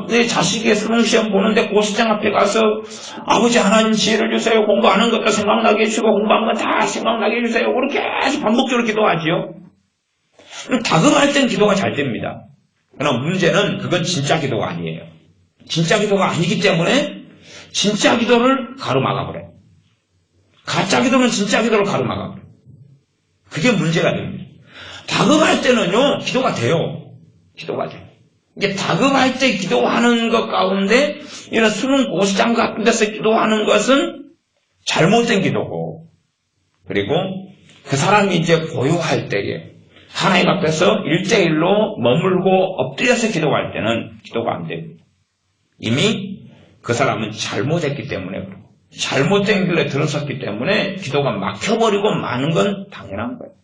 내 자식의 수능시험 보는데 고사장 앞에 가서 아버지 하나님 지혜를 주세요. 공부하는 것도 생각나게 해주시고 공부한 건 다 생각나게 해주세요. 그렇게 계속 반복적으로 기도하지요. 다급할 땐 기도가 잘 됩니다. 그러나 문제는 그건 진짜 기도가 아니에요. 진짜 기도가 아니기 때문에 진짜 기도를 가로막아버려요. 가짜 기도는 진짜 기도를 가로막아버려요. 그게 문제가 됩니다. 다급할 때는요, 기도가 돼요. 이게 다급할 때 기도하는 것 가운데 이런 수능 고시장 같은 데서 기도하는 것은 잘못된 기도고, 그리고 그 사람이 이제 고요할 때에 하나님 앞에서 1대1로 머물고 엎드려서 기도할 때는 기도가 안 됩니다. 이미 그 사람은 잘못했기 때문에 그렇고 잘못된 길에 들어섰기 때문에 기도가 막혀버리고 마는 건 당연한 거예요.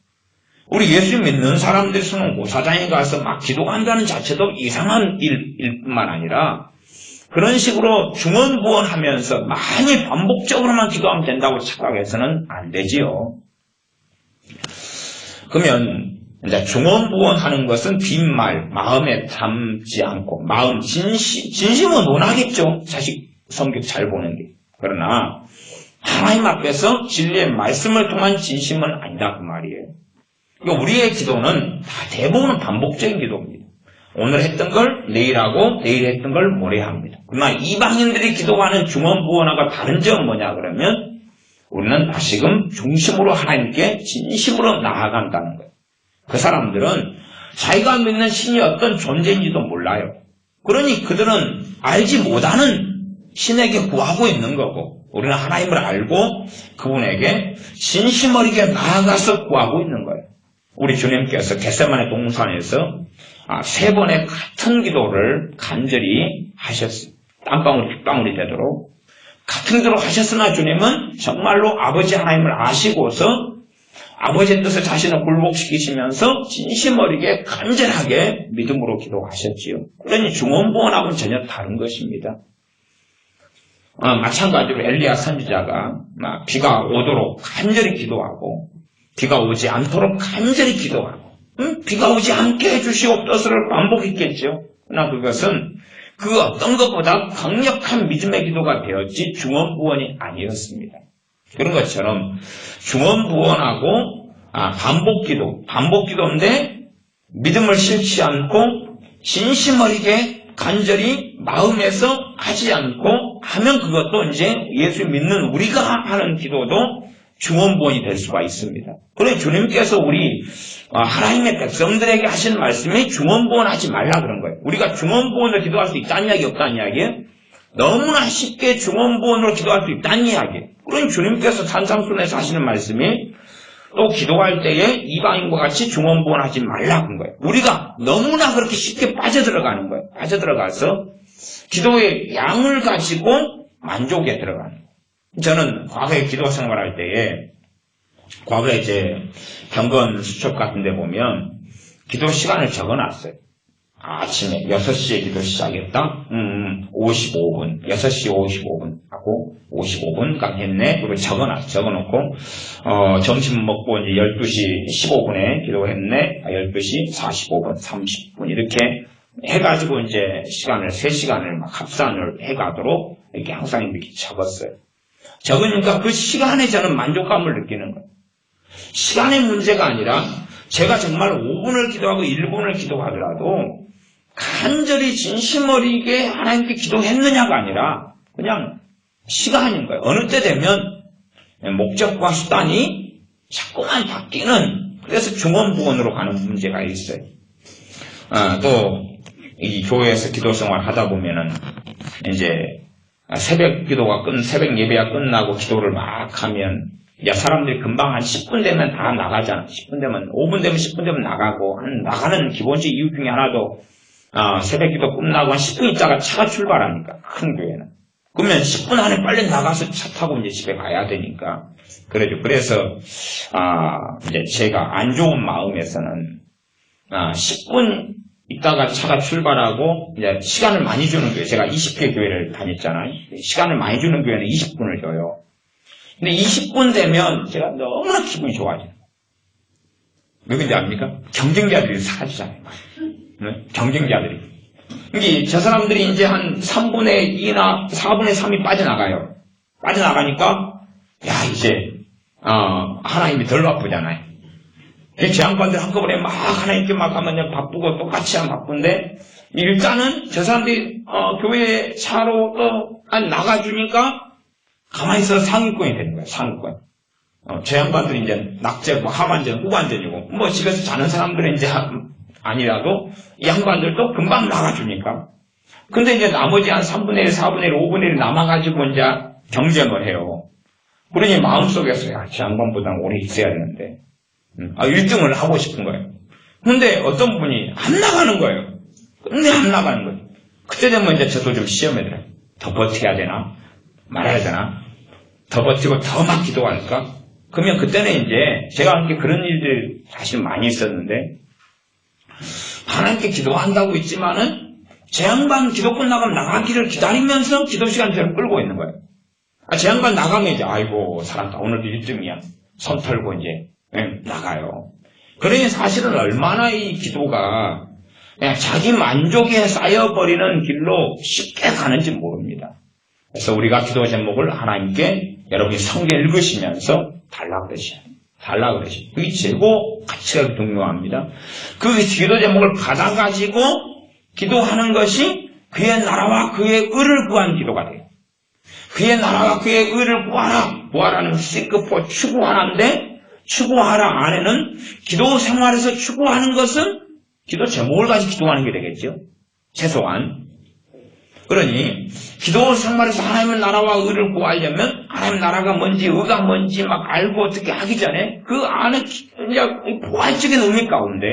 우리 예수 믿는 사람들이 수능 고사장에 가서 막 기도한다는 자체도 이상한 일일 뿐만 아니라 그런 식으로 중언부언하면서 많이 반복적으로만 기도하면 된다고 착각해서는 안 되지요. 그러면 이제 중언부언하는 것은 빈말, 마음에 담지 않고 마음 진심은 논하겠죠. 자식 성격 잘 보는 게. 그러나 하나님 앞에서 진리의 말씀을 통한 진심은 아니다 그 말이에요. 그러니까 우리의 기도는 다 대부분은 반복적인 기도입니다. 오늘 했던 걸 내일 하고 내일 했던 걸 모레 합니다. 그러나 이방인들이 기도하는 중언부언하고 다른 점은 뭐냐 그러면 우리는 다시금 중심으로 하나님께 진심으로 나아간다는 거예요. 그 사람들은 자기가 믿는 신이 어떤 존재인지도 몰라요. 그러니 그들은 알지 못하는 신에게 구하고 있는 거고 우리는 하나님을 알고 그분에게 진심 어리게 나아가서 구하고 있는 거예요. 우리 주님께서 겟세마네 동산에서 3번의 같은 기도를 간절히 하셨어요. 땀방울이 핏방울이 되도록 같은 기도를 하셨으나 주님은 정말로 아버지 하나님을 아시고서 아버지의 뜻을 자신을 굴복시키시면서 진심 어리게 간절하게 믿음으로 기도하셨지요. 그러니 중언부언하고는 전혀 다른 것입니다. 마찬가지로 엘리야 선지자가 비가 오도록 간절히 기도하고 비가 오지 않도록 간절히 기도하고 비가 오지 않게 해주시옵소서를 반복했겠죠. 그러나 그것은 그 어떤 것보다 강력한 믿음의 기도가 되었지 중언부언이 아니었습니다. 그런 것처럼 중언부언하고 반복기도인데 믿음을 싫지 않고 진심 어리게 간절히 마음에서 하지 않고 하면 그것도 이제 예수 믿는 우리가 하는 기도도 중언부언이 될 수가 있습니다. 그래 주님께서 우리 하나님의 백성들에게 하신 말씀이 중언부언하지 말라 그런 거예요. 우리가 중언부언을 기도할 수 있다는 이야기 없다는 이야기예요? 너무나 쉽게 중원부원으로 기도할 수 있다는 이야기예요. 그러니 주님께서 산상순에서 하시는 말씀이 또 기도할 때에 이방인과 같이 중원부원하지 말라는 거예요. 우리가 너무나 그렇게 쉽게 빠져들어가는 거예요. 빠져들어가서 기도의 양을 가지고 만족에 들어가는 거예요. 저는 과거에 기도 생활할 때에 과거에 이제 경건 수첩 같은 데 보면 기도 시간을 적어놨어요. 아침에 6시에 기도 시작했다? 55분. 6시 55분 하고 55분간 했네? 그걸 적어놓고, 점심 먹고 이제 12시 15분에 기도했네? 12시 45분, 30분. 이렇게 해가지고 이제 시간을, 3시간을 막 합산을 해가도록 이렇게 항상 이렇게 적었어요. 적으니까 그 시간에 저는 만족감을 느끼는 거예요. 시간의 문제가 아니라 제가 정말 5분을 기도하고 1분을 기도하더라도 간절히 진심 어리게 하나님께 기도했느냐가 아니라 그냥 시간인 거예요. 어느 때 되면 목적과 수단이 자꾸만 바뀌는, 그래서 중원부원으로 가는 문제가 있어요. 또 이 교회에서 기도 생활 하다 보면은 이제 새벽 예배가 끝나고 기도를 막 하면 사람들이 금방 한 10분 되면 다 나가잖아. 10분 되면, 5분 되면 10분 되면 나가고, 나가는 기본적 이유 중에 하나도, 새벽 기도 끝나고 한 10분 있다가 차가 출발하니까, 큰 교회는. 그러면 10분 안에 빨리 나가서 차 타고 이제 집에 가야 되니까. 그래서, 이제 제가 안 좋은 마음에서는, 10분 있다가 차가 출발하고, 이제 시간을 많이 주는 교회, 제가 20개 교회를 다녔잖아요. 시간을 많이 주는 교회는 20분을 줘요. 근데 20분 되면 제가 너무나 기분이 좋아져요. 왜 그런지 압니까? 경쟁자들이 사라지잖아요. 네? 경쟁자들이. 이게 저 사람들이 이제 한 3분의 2나 4분의 3이 빠져나가요. 빠져나가니까, 이제, 하나님이 덜 바쁘잖아요. 제 양반들 한꺼번에 막 하나님께 막 하면 바쁘고 똑같이 하면 바쁜데, 일단은 저 사람들이, 교회 차로 또 나가주니까, 가만히 있어서 상위권이 되는 거예요, 상위권. 제 양반들이 이제 낙제, 하반전, 후반전이고, 집에서 자는 사람들은 이제 아니라도, 이 양반들도 금방 나가주니까. 근데 이제 나머지 한 3분의 1, 4분의 1, 5분의 1 남아가지고 이제 경쟁을 해요. 그러니 마음속에서, 제 양반보다는 오래 있어야 되는데, 1등을 하고 싶은 거예요. 근데 어떤 분이 안 나가는 거예요. 근데 안 나가는 거예요. 그때 되면 이제 저도 좀 시험에 들어요. 더 버텨야 되나? 말아야 되나? 더 버티고 더 막 기도할까? 그러면 그때는 이제 제가 함께 그런 일들 사실 많이 있었는데, 하나님께 기도한다고 있지만은 제 양반 기도 끝나가면 나가기를 기다리면서 기도 시간대를 끌고 있는 거예요. 제 양반 나가면 이제 아이고 살았다, 오늘도 1등이야, 손 털고 이제 나가요. 그러니 사실은 얼마나 이 기도가 그냥 자기 만족에 쌓여버리는 길로 쉽게 가는지 모릅니다. 그래서 우리가 기도 제목을 하나님께 여러분이 성경 읽으시면서 달라 그러셔요. 그게 최고 가치가 중요합니다. 그 기도 제목을 받아가지고 기도하는 것이 그의 나라와 그의 의를 구한 기도가 돼요. 그의 나라와 그의 의를 구하라는 시크포 추구하는데, 추구하라 안에는 기도 생활에서 추구하는 것은 기도 제목을 가지고 기도하는 게 되겠죠. 최소한. 그러니 기도 생활에서 하나님의 나라와 의를 구하려면 하나님의 나라가 뭔지 의가 뭔지 막 알고 어떻게 하기 전에 그 안에 그냥 보완적인 의미 가운데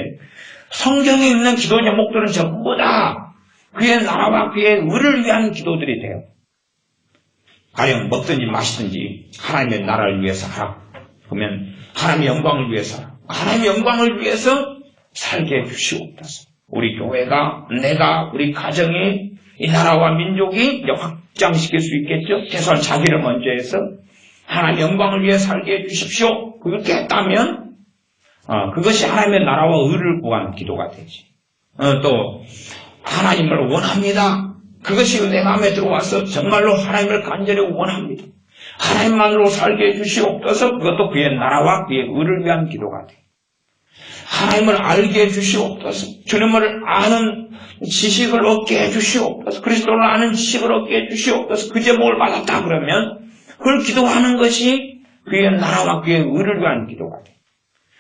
성경에 있는 기도 제목들은 전부 다 그의 나라와 그의 의를 위한 기도들이 돼요. 가령 먹든지 마시든지 하나님의 나라를 위해서 하라. 그러면 하나님의 영광을 위해서 하라. 하나님의 영광을 위해서 살게 해주시옵소서. 우리 교회가, 내가, 우리 가정이 이 나라와 민족이 이제 확장시킬 수 있겠죠. 최소한 자기를 먼저 해서 하나님의 영광을 위해 살게 해주십시오. 그렇게 했다면 그것이 하나님의 나라와 의를 구한 기도가 되지. 또 하나님을 원합니다. 그것이 내 마음에 들어와서 정말로 하나님을 간절히 원합니다. 하나님만으로 살게 해주시옵소서. 그것도 그의 나라와 그의 의를 위한 기도가 돼. 하나님을 알게 해주시옵소서. 주님을 아는 지식을 얻게 해주시옵소서. 그리스도를 아는 지식을 얻게 해주시옵소서. 그 제목을 받았다 그러면 그걸 기도하는 것이 그의 나라와 그의 의를 위한 기도가 돼.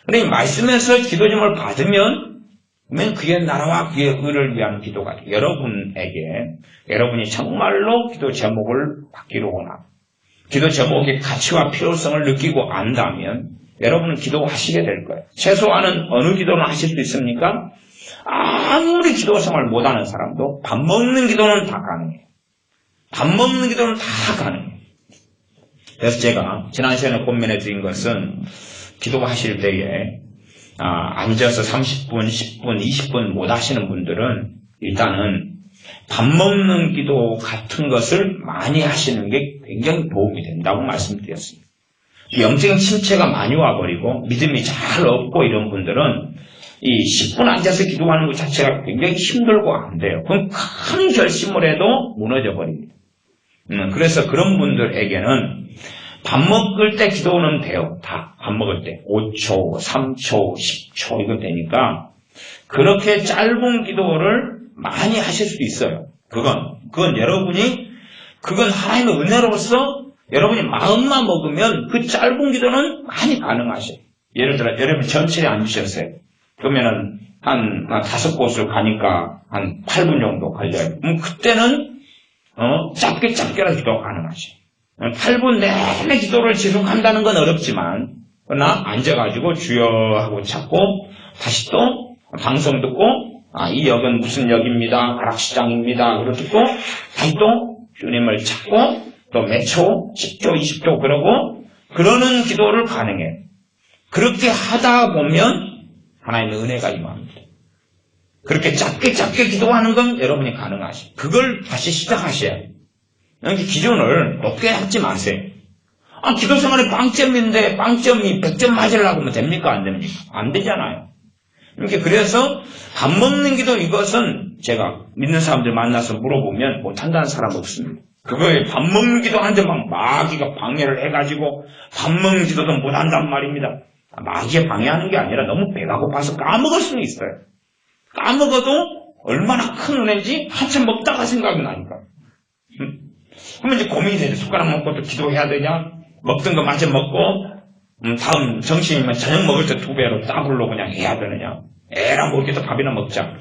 그러니 말씀에서 기도 제목을 받으면 그러면 그의 나라와 그의 의를 위한 기도가 여러분에게 여러분이 정말로 기도 제목을 바뀌러 오나 기도 제목의 가치와 필요성을 느끼고 안다면 여러분은 기도하시게 될 거예요. 최소한은 어느 기도는 하실 수 있습니까? 아무리 기도 생활 못하는 사람도 밥 먹는 기도는 다 가능해요. 밥 먹는 기도는 다 가능해요. 그래서 제가 지난 시간에 고민해 드린 것은 기도하실 때에 앉아서 30분, 10분, 20분 못 하시는 분들은 일단은 밥 먹는 기도 같은 것을 많이 하시는 게 굉장히 도움이 된다고 말씀드렸습니다. 영적인 침체가 많이 와버리고 믿음이 잘 없고 이런 분들은 이 10분 앉아서 기도하는 것 자체가 굉장히 힘들고 안 돼요. 그럼 큰 결심을 해도 무너져 버립니다. 그래서 그런 분들에게는 밥 먹을 때 기도는 돼요. 다 밥 먹을 때 5초, 3초, 10초 이거 되니까 그렇게 짧은 기도를 많이 하실 수 있어요. 그건 여러분이 그건 하나님의 은혜로서 여러분이 마음만 먹으면 그 짧은 기도는 많이 가능하셔요. 예를 들어 여러분 전철에 앉으셨어요. 그러면은 한 5곳을 가니까 한 8분 정도 걸려요. 그때는 짧게라도 기도가 가능하셔요. 8분 내내 기도를 지속한다는 건 어렵지만 그러나 앉아가지고 주여 하고 찾고 다시 또 방송 듣고 이 역은 무슨 역입니다. 가락시장입니다. 그러고 듣고 다시 또 주님을 찾고 또 몇 초, 10초, 20초 그러고 그러는 기도를 가능해요. 그렇게 하다 보면 하나님의 은혜가 임합니다. 그렇게 짧게 기도하는 건 여러분이 가능하셔요. 그걸 다시 시작하셔야 돼요. 기준을 높게 하지 마세요. 기도 생활에 빵점인데 빵점이 100점 맞으려고 하면 됩니까? 안 됩니까? 안 되잖아요. 그래서 밥 먹는 기도 이것은 제가 믿는 사람들 만나서 물어보면 못한다는 사람 없습니다. 그거에 밥 먹는 기도 하는데 막 마귀가 방해를 해가지고 밥 먹는 기도도 못한단 말입니다. 마귀에 방해하는 게 아니라 너무 배가 고파서 까먹을 수는 있어요. 까먹어도 얼마나 큰 은혜인지 한참 먹다가 생각이 나니까. 그러면 이제 고민이 되죠. 숟가락 먹고 또 기도해야 되냐? 먹던 거 마저 먹고 다음 정신이면 저녁 먹을 때 2배로 더블로 그냥 해야 되느냐? 에라 먹기도 밥이나 먹자.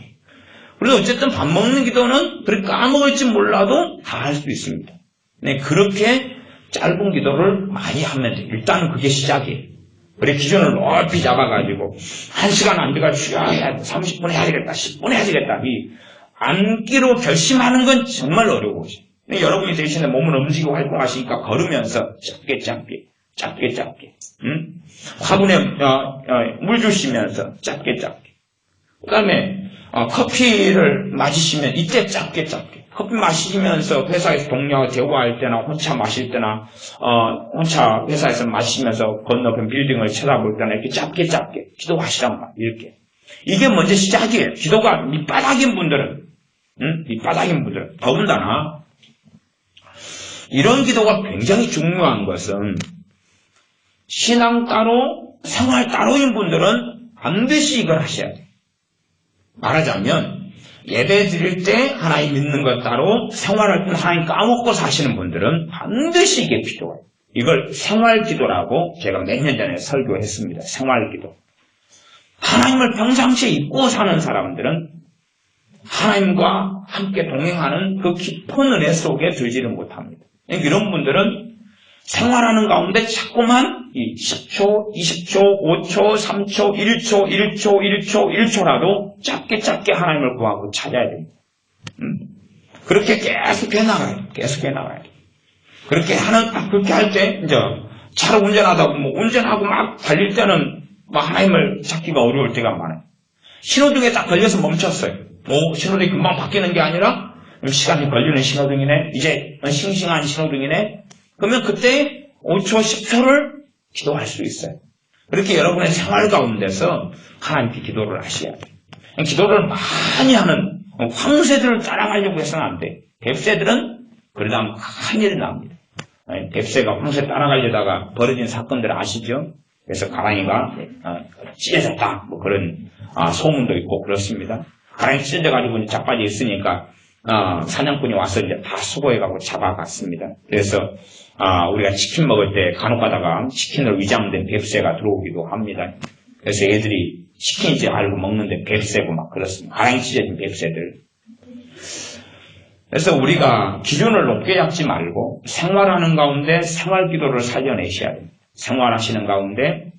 그래서 어쨌든 밥 먹는 기도는 그렇게 까먹을지 몰라도 다 할 수 있습니다. 네, 그렇게 짧은 기도를 많이 하면 돼요. 일단은 그게 시작이에요. 그래 기준을 높이 잡아가지고 1시간 앉아가 쉬어야 30분 해야 되겠다, 10분 해야 되겠다. 이 앉기로 결심하는 건 정말 어려워요. 여러분이 대신에 몸을 움직이고 활동하시니까 걸으면서 짧게 화분에 물 주시면서 짧게 그 다음에 커피를 마시시면 이때 짧게 커피 마시면서 회사에서 동료와 대화할 때나 혼자 마실 때나 혼자 회사에서 마시면서 건너편 빌딩을 쳐다볼 때나 이렇게 짧게 기도하시란 말 이렇게 이게 먼저 시작이에요. 기도가 밑바닥인 분들은 더군다나 이런 기도가 굉장히 중요한 것은 신앙 따로 생활 따로인 분들은 반드시 이걸 하셔야 돼요. 말하자면 예배 드릴 때 하나님 믿는 것 따로 생활할 때 하나님 까먹고 사시는 분들은 반드시 이게 필요해요. 이걸 생활기도라고 제가 몇 년 전에 설교했습니다. 생활기도. 하나님을 평상시에 잊고 사는 사람들은 하나님과 함께 동행하는 그 깊은 은혜 속에 들지를 못합니다. 이런 분들은 생활하는 가운데 자꾸만 이 10초, 20초, 5초, 3초, 1초라도 짧게 하나님을 구하고 찾아야 됩니다. 그렇게 계속해 나가야 돼요. 그렇게 할 때, 이제, 차를 운전하다 보면, 운전하고 막 달릴 때는, 하나님을 찾기가 어려울 때가 많아요. 신호등에 딱 걸려서 멈췄어요. 신호등이 금방 바뀌는 게 아니라, 시간이 걸리는 신호등이네. 이제, 싱싱한 신호등이네. 그러면 그때 5초, 10초를 기도할 수 있어요. 그렇게 여러분의 생활 가운데서 하나님께 기도를 하셔야 돼요. 기도를 많이 하는 황새들을 따라가려고 해서는 안 돼요. 뱁새들은 그러다 하면 큰일이 납니다. 뱁새가 황새 따라가려다가 벌어진 사건들 아시죠? 그래서 가랑이가 찢어졌다. 그런 소문도 있고 그렇습니다. 가랑이 찢어져가지고 자빠져 있으니까 사냥꾼이 와서 이제 다 수거해가고 잡아갔습니다. 그래서 우리가 치킨 먹을 때 간혹 가다가 치킨으로 위장된 뱁새가 들어오기도 합니다. 그래서 애들이 시킨지 알고 먹는데 뱁새고 막 그렇습니다. 가랑 찢어진 뱁새들. 그래서 우리가 기준을 높게 잡지 말고 생활하는 가운데 생활 기도를 살려내셔야 돼요. 생활하시는 가운데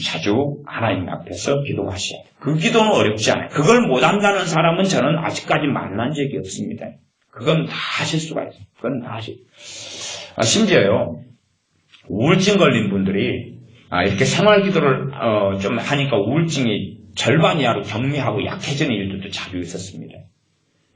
자주 하나님 앞에서 기도하셔야 돼요. 그 기도는 어렵지 않아요. 그걸 못한다는 사람은 저는 아직까지 만난 적이 없습니다. 그건 다 하실 수가 있어요. 그건 다 하실. 심지어요, 우울증 걸린 분들이 이렇게 생활 기도를 좀 하니까 우울증이 절반 이하로 경미하고 약해지는 일들도 자주 있었습니다.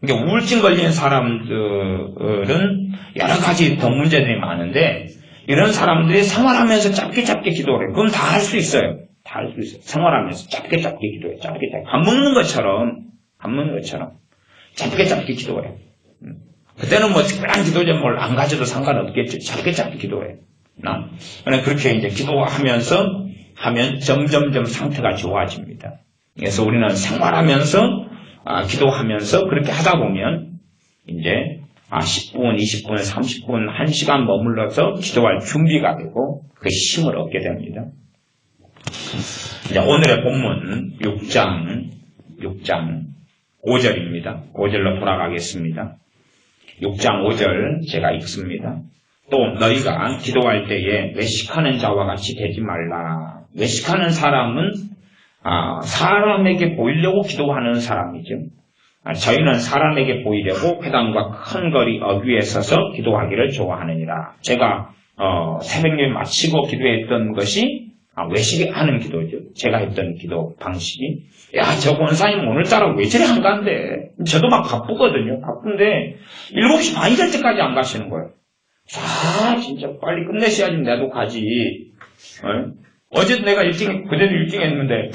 그러니까 우울증 걸린 사람들은 여러 가지 더 문제들이 많은데 이런 사람들이 생활하면서 짧게 기도를 해요. 그건 다 할 수 있어요. 다 할 수 있어요. 생활하면서 짧게 기도해요. 짧게. 밥 먹는 것처럼 짧게 기도해요. 그때는 뭐 특별한 기도 제목을 안 가져도 상관없겠죠. 짧게 기도해요. 그렇게 이제 기도하면서 하면 점점 상태가 좋아집니다. 그래서 우리는 생활하면서 기도하면서 그렇게 하다 보면 이제 10분, 20분, 30분, 1시간 머물러서 기도할 준비가 되고 그 힘을 얻게 됩니다. 이제 오늘의 본문 6장 5절입니다. 5절로 돌아가겠습니다. 6장 5절 제가 읽습니다. 또 너희가 기도할 때에 외식하는 자와 같이 되지 말라. 외식하는 사람은 사람에게 보이려고 기도하는 사람이죠. 저희는 사람에게 보이려고 회당과 큰 거리 어귀에 서서 기도하기를 좋아하느니라. 제가 새벽일 마치고 기도했던 것이 외식하는 기도죠. 제가 했던 기도 방식이 저 권사님 오늘따라 왜 저리 안 간대. 저도 막 바쁘거든요. 바쁜데 7시 반이 될 때까지 안 가시는 거예요. 진짜 빨리 끝내셔야지 나도 가지. 어제도 내가 그대도 일찍 했는데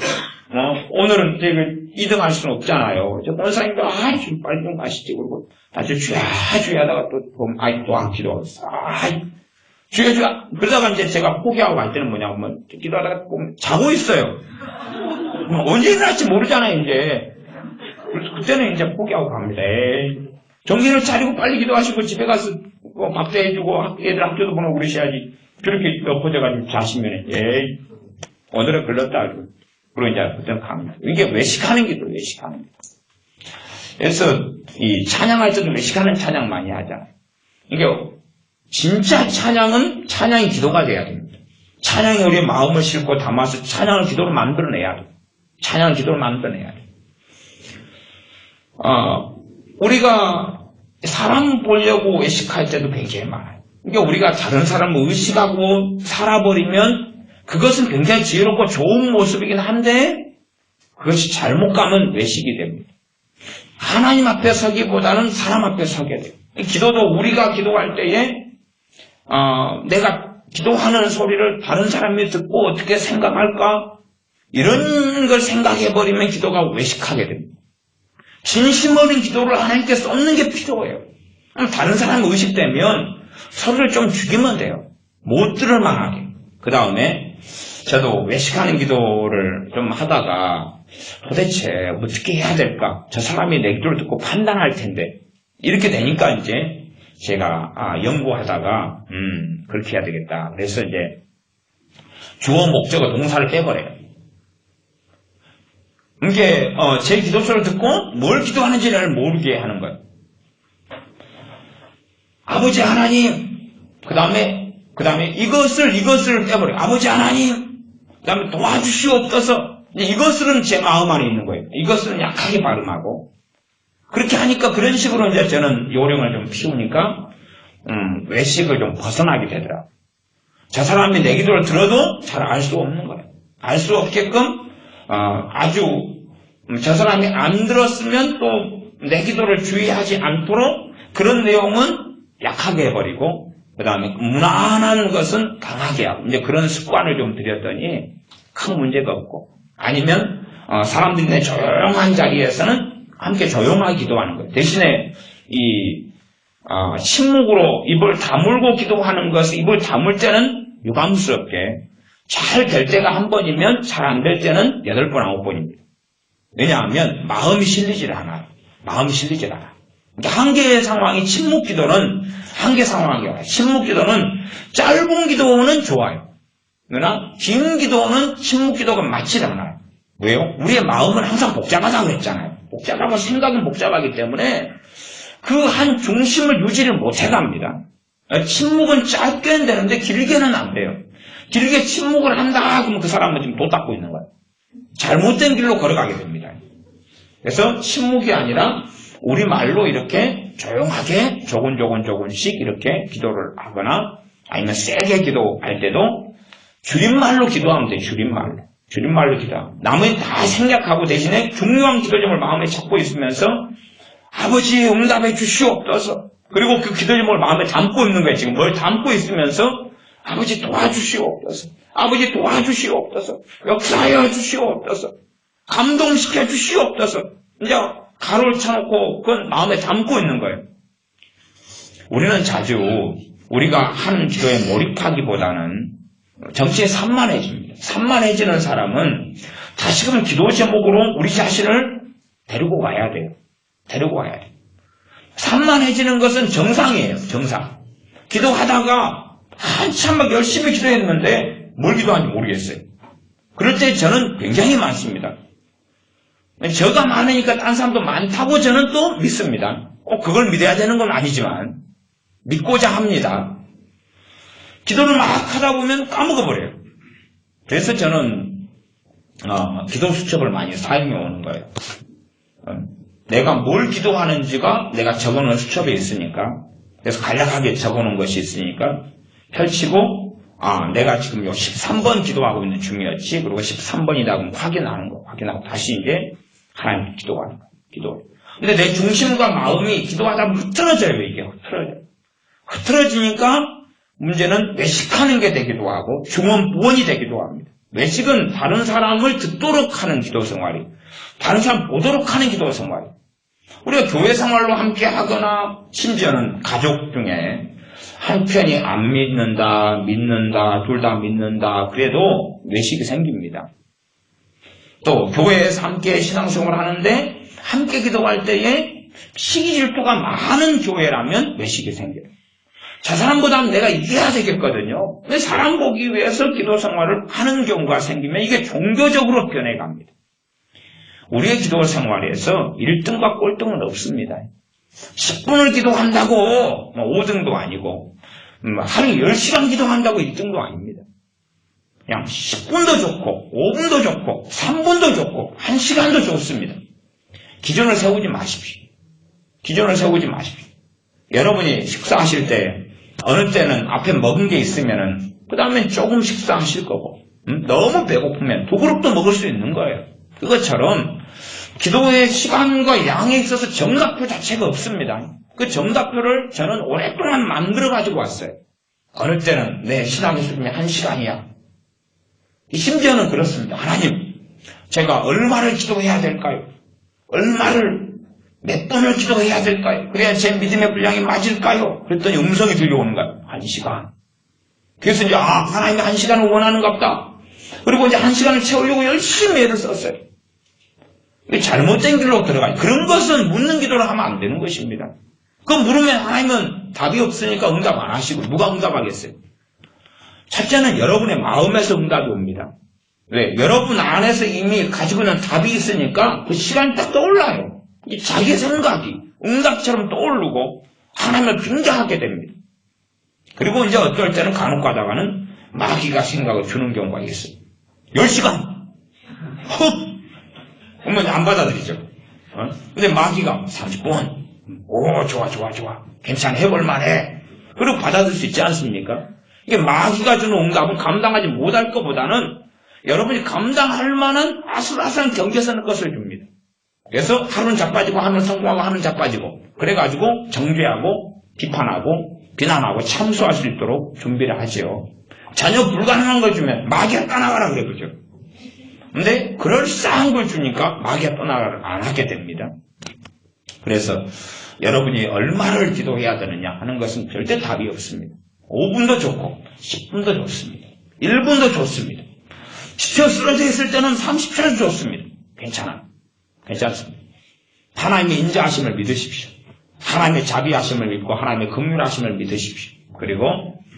오늘은 제가 2등 할 수는 없잖아요. 저 권사님도 좀 빨리 좀 가시지. 그리고 아주 주야 하다가 또 안 기도하고 주야 그러다가 이제 제가 포기하고 갈 때는 뭐냐면 기도하다가 자고 있어요. 언제 일어날지 모르잖아요. 이제 그래서 그때는 이제 포기하고 갑니다. 정신을 차리고 빨리 기도하시고 집에 가서 밥도 해주고 애들 학교도 보내고 그러셔야지. 그렇게 엎어져가지고 자시면 오늘은 걸렸다. 그리고 이제 그때는 갑니다. 이게 외식하는 기도. 그래서 이 찬양할 때도 외식하는 찬양 많이 하잖아요. 이게 진짜 찬양이 기도가 돼야 됩니다. 찬양이 우리의 마음을 싣고 담아서 찬양을 기도로 만들어내야 돼요. 우리가 사람 보려고 외식할 때도 굉장히 많아요. 그러니까 우리가 다른 사람을 의식하고 살아버리면 그것은 굉장히 지혜롭고 좋은 모습이긴 한데 그것이 잘못 가면 외식이 됩니다. 하나님 앞에 서기보다는 사람 앞에 서게 돼요. 기도도 우리가 기도할 때에 내가 기도하는 소리를 다른 사람이 듣고 어떻게 생각할까? 이런 걸 생각해버리면 기도가 외식하게 됩니다. 진심 어린 기도를 하나님께 쏟는 게 필요해요. 다른 사람이 의식되면 서로를 좀 죽이면 돼요. 못 들을 만하게. 그 다음에 저도 외식하는 기도를 좀 하다가 도대체 어떻게 해야 될까? 저 사람이 내 기도를 듣고 판단할 텐데 이렇게 되니까 이제 제가 연구하다가 그렇게 해야 되겠다. 그래서 이제 주어 목적어 동사를 빼버려요. 이게 제 기도처를 듣고 뭘 기도하는지를 모르게 하는 거예요. 아버지 하나님, 그 다음에 이것을 빼버려요. 아버지 하나님, 그 다음에 도와주시옵소서. 이것은 제 마음 안에 있는 거예요. 이것은 약하게 발음하고. 그렇게 하니까 그런 식으로 이제 저는 요령을 좀 피우니까, 외식을 좀 벗어나게 되더라고요. 저 사람이 내 기도를 들어도 잘 알 수 없는 거예요. 알 수 없게끔, 저 사람이 안 들었으면 또 내 기도를 주의하지 않도록 그런 내용은 약하게 해버리고, 그 다음에 무난한 것은 강하게 하고, 이제 그런 습관을 좀 들였더니 큰 문제가 없고, 아니면, 사람들이 내 조용한 자리에서는 함께 조용하게 기도하는 거예요. 대신에, 침묵으로 입을 다물고 기도하는 것을 입을 다물 때는 유감스럽게 잘 될 때가 한 번이면 잘 안 될 때는 8번, 9번입니다. 왜냐하면 마음이 실리질 않아요. 그러니까 한계의 상황이 침묵 기도는 한계 상황이에요. 침묵 기도는 짧은 기도는 좋아요. 그러나 긴 기도는 침묵 기도가 맞지 않아요. 왜요? 우리의 마음은 항상 복잡하다고 했잖아요. 복잡하고 생각은 복잡하기 때문에 그 한 중심을 유지를 못해갑니다. 침묵은 짧게는 되는데 길게는 안 돼요. 길게 침묵을 한다 그러면 그 사람은 지금 도 닦고 있는 거예요. 잘못된 길로 걸어가게 됩니다. 그래서 침묵이 아니라 우리말로 이렇게 조용하게 조금씩 이렇게 기도를 하거나 아니면 세게 기도할 때도 줄임말로 기도하면 돼요. 줄임말로 기도하면. 나머지 다 생략하고 대신에 중요한 기도점을 마음에 잡고 있으면서 아버지 응답해 주시옵소서. 그리고 그 기도점을 마음에 담고 있는 거예요. 지금 뭘 담고 있으면서 아버지 도와주시옵소서. 아버지 도와주시옵소서. 역사하여 주시옵소서. 감동시켜 주시옵소서. 이제 가로를 쳐놓고 그건 마음에 담고 있는 거예요. 우리는 자주 우리가 하는 기도에 몰입하기보다는 정치에 산만해집니다. 산만해지는 사람은 다시금 기도 제목으로 우리 자신을 데리고 가야 돼요. 산만해지는 것은 정상이에요. 정상. 기도하다가 한참 막 열심히 기도했는데 뭘 기도하는지 모르겠어요. 그럴 때 저는 굉장히 많습니다. 저가 많으니까 딴 사람도 많다고 저는 또 믿습니다. 꼭 그걸 믿어야 되는 건 아니지만 믿고자 합니다. 기도를 막 하다 보면 까먹어버려요. 그래서 저는 기도 수첩을 많이 사용해 오는 거예요. 내가 뭘 기도하는지가 내가 적어놓은 수첩에 있으니까, 그래서 간략하게 적어놓은 것이 있으니까 펼치고 내가 지금 요 13번 기도하고 있는 중이었지. 그리고 13번이다 그러면 확인하고 다시 이제 하나님 기도하는 거예요. 근데 내 중심과 마음이 기도하다 보면 흐트러져요. 이게 흐트러지니까 문제는 외식하는 게 되기도 하고 중언부언이 되기도 합니다. 외식은 다른 사람을 듣도록 하는 기도 생활이, 다른 사람 보도록 하는 기도 생활이. 우리가 교회 생활로 함께 하거나 심지어는 가족 중에 한편이 안 믿는다, 둘 다 믿는다, 그래도 외식이 생깁니다. 또 교회에서 함께 신앙생활을 하는데 함께 기도할 때에 시기 질투가 많은 교회라면 외식이 생겨요. 저 사람보다는 내가 이겨야 되겠거든요. 근데 사람 보기 위해서 기도 생활을 하는 경우가 생기면 이게 종교적으로 변해갑니다. 우리의 기도 생활에서 1등과 꼴등은 없습니다. 10분을 기도한다고 5등도 아니고 하루 10시간 기도한다고 1등도 아닙니다. 그냥 10분도 좋고 5분도 좋고 3분도 좋고 1시간도 좋습니다. 기준을 세우지 마십시오. 여러분이 식사하실 때 어느 때는 앞에 먹은 게 있으면은 그 다음엔 조금 식사하실 거고 너무 배고프면 두 그릇도 먹을 수 있는 거예요. 그것처럼 기도의 시간과 양에 있어서 정답표 자체가 없습니다. 그 정답표를 저는 오랫동안 만들어 가지고 왔어요. 어느 때는 내 신앙의 수준이 1시간이야. 심지어는 그렇습니다. 하나님, 제가 얼마를 기도해야 될까요? 몇 번을 기도해야 될까요? 그래야 제 믿음의 분량이 맞을까요? 그랬더니 음성이 들려오는 거예요. 1시간. 그래서 이제 하나님이 1시간을 원하는가 보다. 그리고 이제 1시간을 채우려고 열심히 애를 썼어요. 잘못된 길로 들어가요. 그런 것은 묻는 기도를 하면 안 되는 것입니다. 그거 물으면 하나님은 답이 없으니까 응답 안 하시고 누가 응답하겠어요? 첫째는 여러분의 마음에서 응답이 옵니다. 왜? 여러분 안에서 이미 가지고 있는 답이 있으니까 그 시간이 딱 떠올라요. 자기 생각이 응답처럼 떠오르고 하나님을 굉장하게 됩니다. 그리고 이제 어떨 때는 간혹 가다가는 마귀가 생각을 주는 경우가 있어요. 10시간! 그러면 안 받아들이죠. 근데 마귀가 30분. 오, 좋아. 괜찮아, 해볼만해. 그리고 받아들일 수 있지 않습니까? 이게 마귀가 주는 응답은 감당하지 못할 것보다는 여러분이 감당할 만한 아슬아슬한 경계선의 것을 줍니다. 그래서 하루는 자빠지고 하루는 성공하고 하루는 자빠지고 그래가지고 정죄하고 비판하고 비난하고 참수할 수 있도록 준비를 하죠. 전혀 불가능한 걸 주면 마귀가 떠나가라 그래 보죠. 근데 그럴싸한 걸 주니까 마귀가 떠나가라 안 하게 됩니다. 그래서 여러분이 얼마를 기도해야 되느냐 하는 것은 절대 답이 없습니다. 5분도 좋고 10분도 좋습니다. 1분도 좋습니다. 지쳐 쓰러져 있을 때는 30초도 좋습니다. 괜찮습니다. 하나님의 인자하심을 믿으십시오. 하나님의 자비하심을 믿고 하나님의 긍휼하심을 믿으십시오. 그리고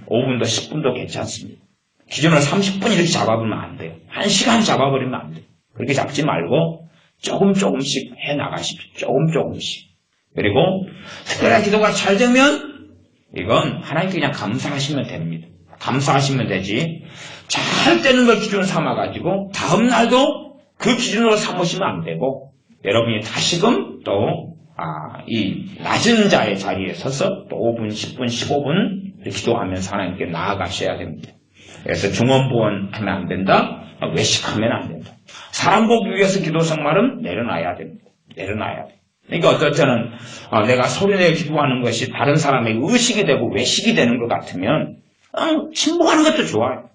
5분도 10분도 괜찮습니다. 기준을 30분 이렇게 잡아보면 안 돼요. 1시간 잡아버리면 안 돼요. 그렇게 잡지 말고 조금씩 해나가십시오. 조금씩. 그리고 특별한 기도가 잘 되면 이건 하나님께 그냥 감사하시면 됩니다. 감사하시면 되지. 잘 되는 걸 기준으로 삼아가지고 다음 날도 그 기준으로 삼으시면 안 되고 여러분이 다시금 또 이 낮은 자의 자리에 서서 또 5분, 10분, 15분 기도하면서 하나님께 나아가셔야 됩니다. 그래서 중언부언하면 안 된다. 외식하면 안 된다. 사람 보기 위해서 기도 생활은 내려놔야 됩니다. 내려놔야 돼. 그러니까 어떨 때는 내가 소리내어 기도하는 것이 다른 사람의 의식이 되고 외식이 되는 것 같으면 침묵하는 것도 좋아요.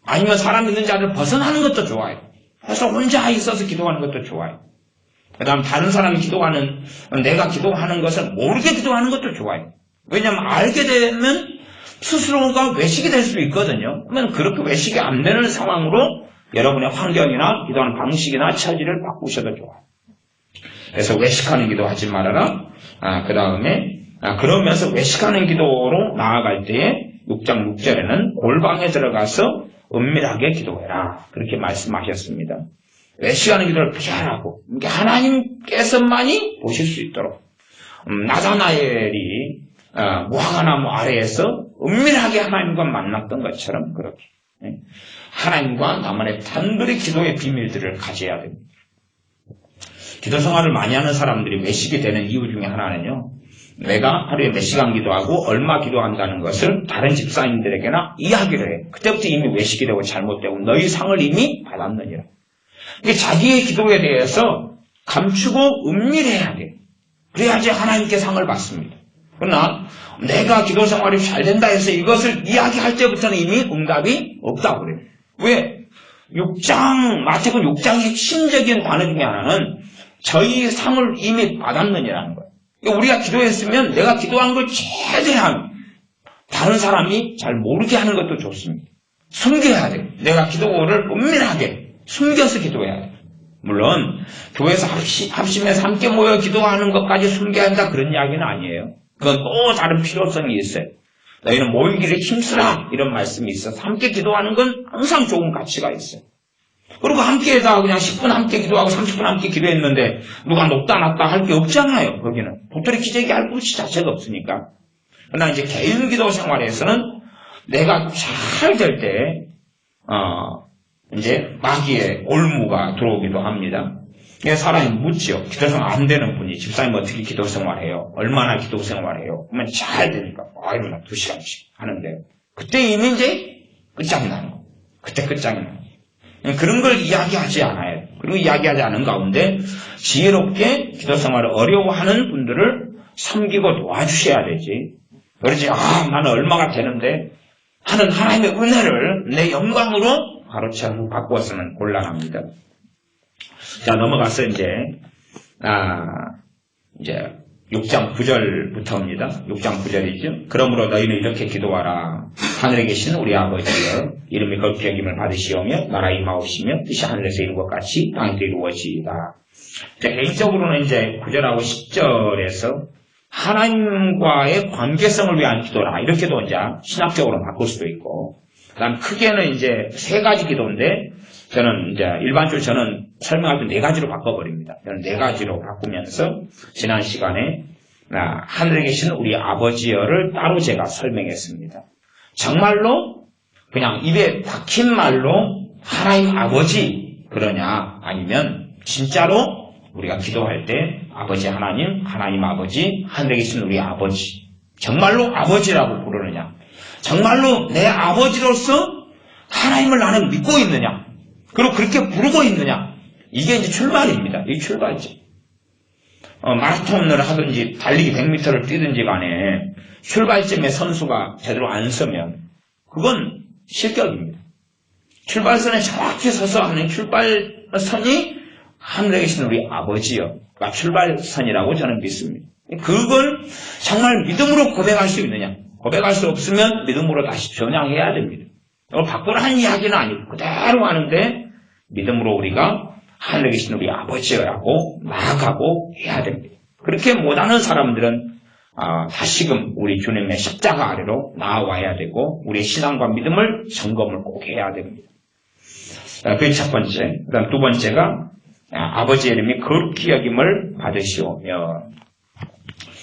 아니면 사람 있는 자리를 벗어나는 것도 좋아요. 그래서 혼자 있어서 기도하는 것도 좋아요. 그 다음 다른 사람이 기도하는, 내가 기도하는 것을 모르게 기도하는 것도 좋아요. 왜냐하면 알게 되면 스스로가 외식이 될 수 있거든요. 그러면 그렇게 외식이 안 되는 상황으로 여러분의 환경이나 기도하는 방식이나 처지를 바꾸셔도 좋아요. 그래서 외식하는 기도 하지 말아라. 그 다음에 그러면서 외식하는 기도로 나아갈 때에 6장 6절에는 골방에 들어가서 은밀하게 기도해라. 그렇게 말씀하셨습니다. 외식하는 기도를 피하라고. 하나님께서만이 보실 수 있도록. 나다나엘이 무화과나무 아래에서 은밀하게 하나님과 만났던 것처럼 그렇게 하나님과 나만의 단둘이 기도의 비밀들을 가져야 됩니다. 기도 생활을 많이 하는 사람들이 외식이 되는 이유 중에 하나는요. 내가 하루에 몇 시간 기도하고 얼마 기도한다는 것을 다른 집사님들에게나 이야기를 해. 그때부터 이미 외식이 되고 잘못되고 너희 상을 이미 받았느니라. 자기의 기도에 대해서 감추고 은밀해야 돼. 그래야지 하나님께 상을 받습니다. 그러나 내가 기도 생활이 잘 된다 해서 이것을 이야기할 때부터는 이미 응답이 없다고 그래요. 왜? 마태복음 6장의 핵심적인 단어 중에 하나는 저희 상을 이미 받았느니라는 거예요. 우리가 기도했으면 내가 기도한 걸 최대한 다른 사람이 잘 모르게 하는 것도 좋습니다. 숨겨야 돼요. 내가 기도를 은밀하게 숨겨서 기도해야 돼요. 물론 교회에서 합심해서 함께 모여 기도하는 것까지 숨겨야 한다 그런 이야기는 아니에요. 그건 또 다른 필요성이 있어요. 너희는 모이기를 힘쓰라 이런 말씀이 있어서 함께 기도하는 건 항상 좋은 가치가 있어요. 그리고 함께에다가 그냥 10분 함께 기도하고 30분 함께 기도했는데 누가 높다 낮다 할 게 없잖아요. 거기는 도토리 키재기 할 것이 자체가 없으니까. 그러나 이제 개인 기도 생활에서는 내가 잘 될 때 이제 마귀의 올무가 들어오기도 합니다. 사람이 묻죠. 기도 생활 안 되는 분이 집사님 어떻게 기도 생활해요? 얼마나 기도 생활해요? 그러면 잘 되니까 아이고 2시간씩 하는데 그때 이미 이제 끝장이 나는 거예요. 그때 끝장이 나는 거예요. 그런 걸 이야기하지 않아요. 그리고 이야기하지 않은 가운데 지혜롭게 기도 생활을 어려워하는 분들을 섬기고 도와주셔야 되지. 그러지 나는 얼마가 되는데 하는 하나님의 은혜를 내 영광으로 가로채고 바꾸었으면 곤란합니다. 자, 넘어가서 이제 6장 9절부터입니다. 6장 9절이죠. 그러므로 너희는 이렇게 기도하라. 하늘에 계신 우리 아버지여 이름이 거룩히 여김을 받으시오며 나라 임하옵시며 뜻이 하늘에서 이룬 것 같이 땅에도 이루어지이다. 개인적으로는 이제 9절하고 10절에서 하나님과의 관계성을 위한 기도라 이렇게도 이제 신학적으로 바꿀 수도 있고, 그다음 크게는 이제 3가지 기도인데 저는 이제 일반적으로 설명할 때 4가지로 바꿔버립니다. 저는 4가지로 바꾸면서 지난 시간에 하늘에 계신 우리 아버지여를 따로 제가 설명했습니다. 정말로 그냥 입에 박힌 말로 하나님 아버지 그러냐, 아니면 진짜로 우리가 기도할 때 아버지 하나님, 하나님 아버지, 하늘에 계신 우리 아버지 정말로 아버지라고 부르느냐, 정말로 내 아버지로서 하나님을 나는 믿고 있느냐, 그리고 그렇게 부르고 있느냐, 이게 이제 출발입니다. 이게 출발이죠. 마라톤을 하든지 달리기 100m를 뛰든지 간에 출발점에 선수가 제대로 안 서면 그건 실격입니다. 출발선에 정확히 서서 하는 출발선이 하늘에 계신 우리 아버지여가 출발선이라고 저는 믿습니다. 그걸 정말 믿음으로 고백할 수 있느냐, 고백할 수 없으면 믿음으로 다시 변형해야 됩니다. 바꾸라는 이야기는 아니고 그대로 하는데 믿음으로 우리가 하늘에 계신 우리 아버지라고 나아가고 해야 됩니다. 그렇게 못하는 사람들은 다시금 우리 주님의 십자가 아래로 나아와야 되고 우리의 신앙과 믿음을 점검을 꼭 해야 됩니다. 그게 첫 번째. 그다음 두 번째가 아버지의 이름이 거룩히 여김을 받으시오며.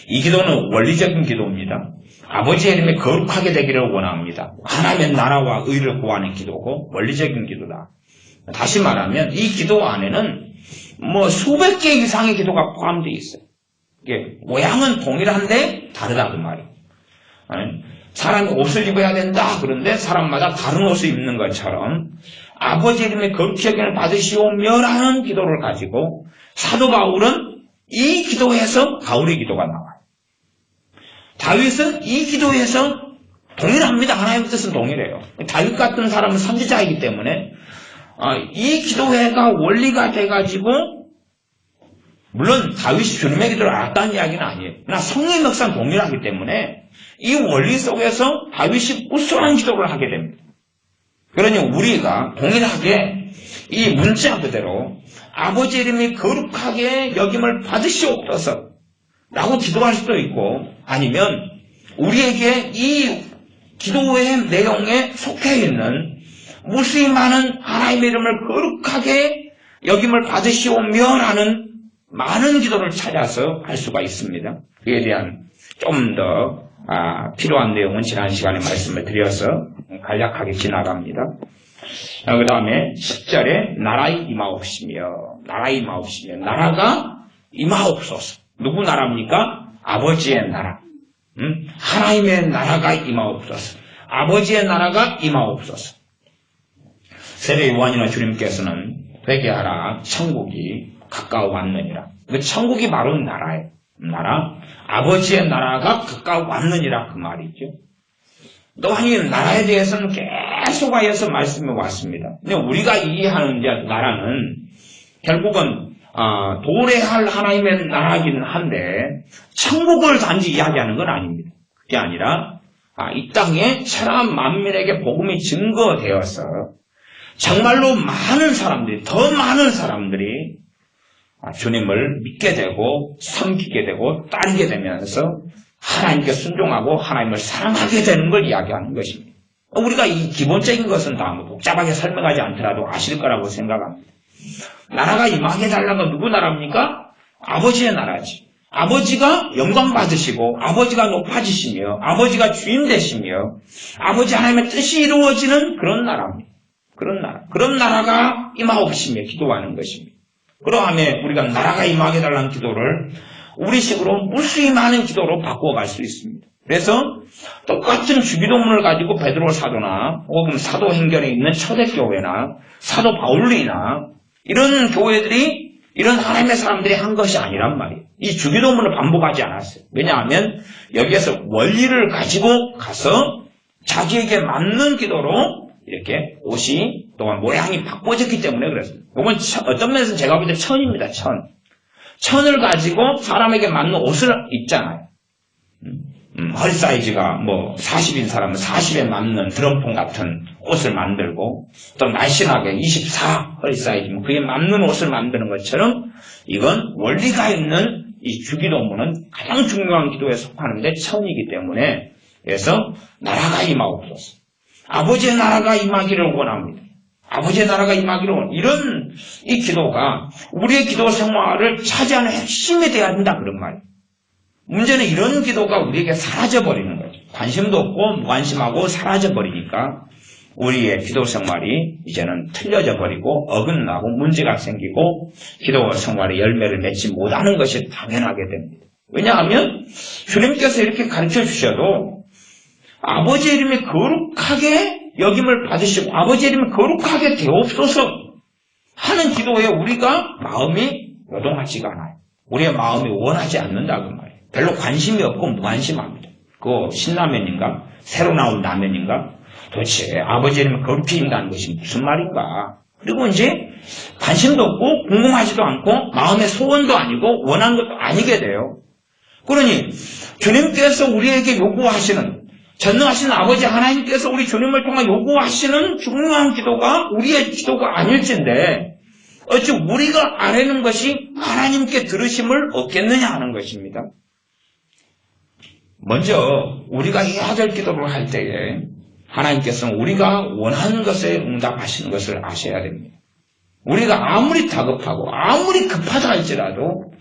이 기도는 원리적인 기도입니다. 아버지의 이름이 거룩하게 되기를 원합니다. 하나님의 나라와 의를 구하는 기도고 원리적인 기도다. 다시 말하면 이 기도 안에는 수백 개 이상의 기도가 포함되어 있어요. 이게 모양은 동일한데 다르다 그 말이에요. 사람이 옷을 입어야 된다. 그런데 사람마다 다른 옷을 입는 것처럼 아버지의 이름에 거룩히 여김을 받으시오며라는 기도를 가지고 사도 바울은 이 기도에서 바울의 기도가 나와요. 다윗은 이 기도에서 동일합니다. 하나님의 뜻은 동일해요. 다윗 같은 사람은 선지자이기 때문에 이 기도회가 원리가 돼가지고 물론 다윗이 주님의 기도를 알았다는 이야기는 아니에요. 그러나 성령의 역사는 동일하기 때문에 이 원리 속에서 다윗이 우수한 기도를 하게 됩니다. 그러니 우리가 동일하게 이 문자 그대로 아버지 이름이 거룩하게 여김을 받으시옵소서 라고 기도할 수도 있고 아니면 우리에게 이 기도의 내용에 속해 있는 무수히 많은 하나님의 이름을 거룩하게 여김을 받으시오며 라는 많은 기도를 찾아서 할 수가 있습니다. 그에 대한 좀 더 필요한 내용은 지난 시간에 말씀을 드려서 간략하게 지나갑니다. 그 다음에 10절에 나라가 임하옵시며 나라가 임하옵소서. 누구 나라입니까? 아버지의 나라. 하나님의 나라가 임하옵소서. 아버지의 나라가 임하옵소서. 세례 요한이나 주님께서는 회개하라 천국이 가까워 왔느니라. 그 천국이 바로 나라예요. 아버지의 나라가 가까워 왔느니라 그 말이죠. 또한 나라에 대해서는 계속하여서 말씀해 왔습니다. 근데 우리가 이해하는 나라는 결국은 도래할 하나님의 나라이긴 한데 천국을 단지 이야기하는 건 아닙니다. 그게 아니라 이 땅에 천하 만민에게 복음이 증거되어서 정말로 더 많은 사람들이 주님을 믿게 되고 섬기게 되고 따르게 되면서 하나님께 순종하고 하나님을 사랑하게 되는 걸 이야기하는 것입니다. 우리가 이 기본적인 것은 다 복잡하게 설명하지 않더라도 아실 거라고 생각합니다. 나라가 임하게 달라는 건 누구 나라입니까? 아버지의 나라지. 아버지가 영광 받으시고 아버지가 높아지시며 아버지가 주인 되시며 아버지 하나님의 뜻이 이루어지는 그런 나라입니다. 그런 나라가 임하옵시며 기도하는 것입니다. 그러하면 우리가 나라가 임하게 달라는 기도를 우리식으로 무수히 많은 기도로 바꿔갈 수 있습니다. 그래서 똑같은 주기도문을 가지고 베드로 사도나 혹은 사도행전에 있는 초대교회나 사도 바울이나 이런 교회들이 이런 하나님의 사람들이 한 것이 아니란 말이에요. 이 주기도문을 반복하지 않았어요. 왜냐하면 여기에서 원리를 가지고 가서 자기에게 맞는 기도로 이렇게 옷이 또한 모양이 바꿔졌기 때문에 그렇습니다. 이건 어떤 면에서 제가 볼 때 천입니다. 천을 가지고 사람에게 맞는 옷을 입잖아요. 허리 사이즈가 40인 사람은 40에 맞는 드럼통 같은 옷을 만들고 또 날씬하게 24 허리 사이즈 그에 맞는 옷을 만드는 것처럼 이건 원리가 있는 이 주기도문은 가장 중요한 기도에 속하는데 천이기 때문에 그래서 나라가 임하옵소서. 아버지의 나라가 임하기를 원합니다. 아버지의 나라가 임하기를 원합니다. 이런 이 기도가 우리의 기도 생활을 차지하는 핵심이 되어야 한다 그런 말이에요. 문제는 이런 기도가 우리에게 사라져버리는 거죠. 관심도 없고 무관심하고 사라져버리니까 우리의 기도 생활이 이제는 틀려져 버리고 어긋나고 문제가 생기고 기도 생활의 열매를 맺지 못하는 것이 당연하게 됩니다. 왜냐하면 주님께서 이렇게 가르쳐 주셔도 아버지의 이름이 거룩하게 여김을 받으시고 아버지의 이름이 거룩하게 되옵소서 하는 기도에 우리가 마음이 요동하지가 않아요. 우리의 마음이 원하지 않는다 그 말이에요. 별로 관심이 없고 무관심합니다. 그거 신라면인가? 새로 나온 라면인가? 도대체 아버지 이름이 거룩히 인다는 것이 무슨 말인가? 그리고 이제 관심도 없고 궁금하지도 않고 마음의 소원도 아니고 원하는 것도 아니게 돼요. 그러니 주님께서 우리에게 요구하시는 전능하신 아버지 하나님께서 우리 주님을 통해 요구하시는 중요한 기도가 우리의 기도가 아닐진데 어찌 우리가 아뢰는 것이 하나님께 들으심을 얻겠느냐 하는 것입니다. 먼저 우리가 해야 될 기도를 할 때에 하나님께서는 우리가 원하는 것에 응답하시는 것을 아셔야 됩니다. 우리가 아무리 다급하고 아무리 급하다 할지라도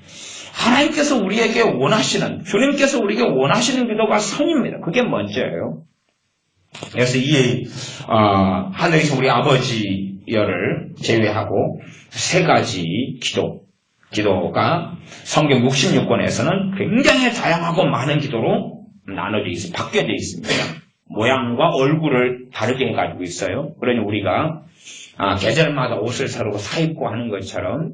하나님께서 우리에게 원하시는, 주님께서 우리에게 원하시는 기도가 선입니다. 그게 먼저예요. 그래서 하늘에서 우리 아버지여를 제외하고 세 가지 기도가 성경 66권에서는 굉장히 다양하고 많은 기도로 나눠져 있습니다. 바뀌어져 있습니다. 모양과 얼굴을 다르게 해가지고 있어요. 그러니 우리가 계절마다 옷을 새로 사입고 하는 것처럼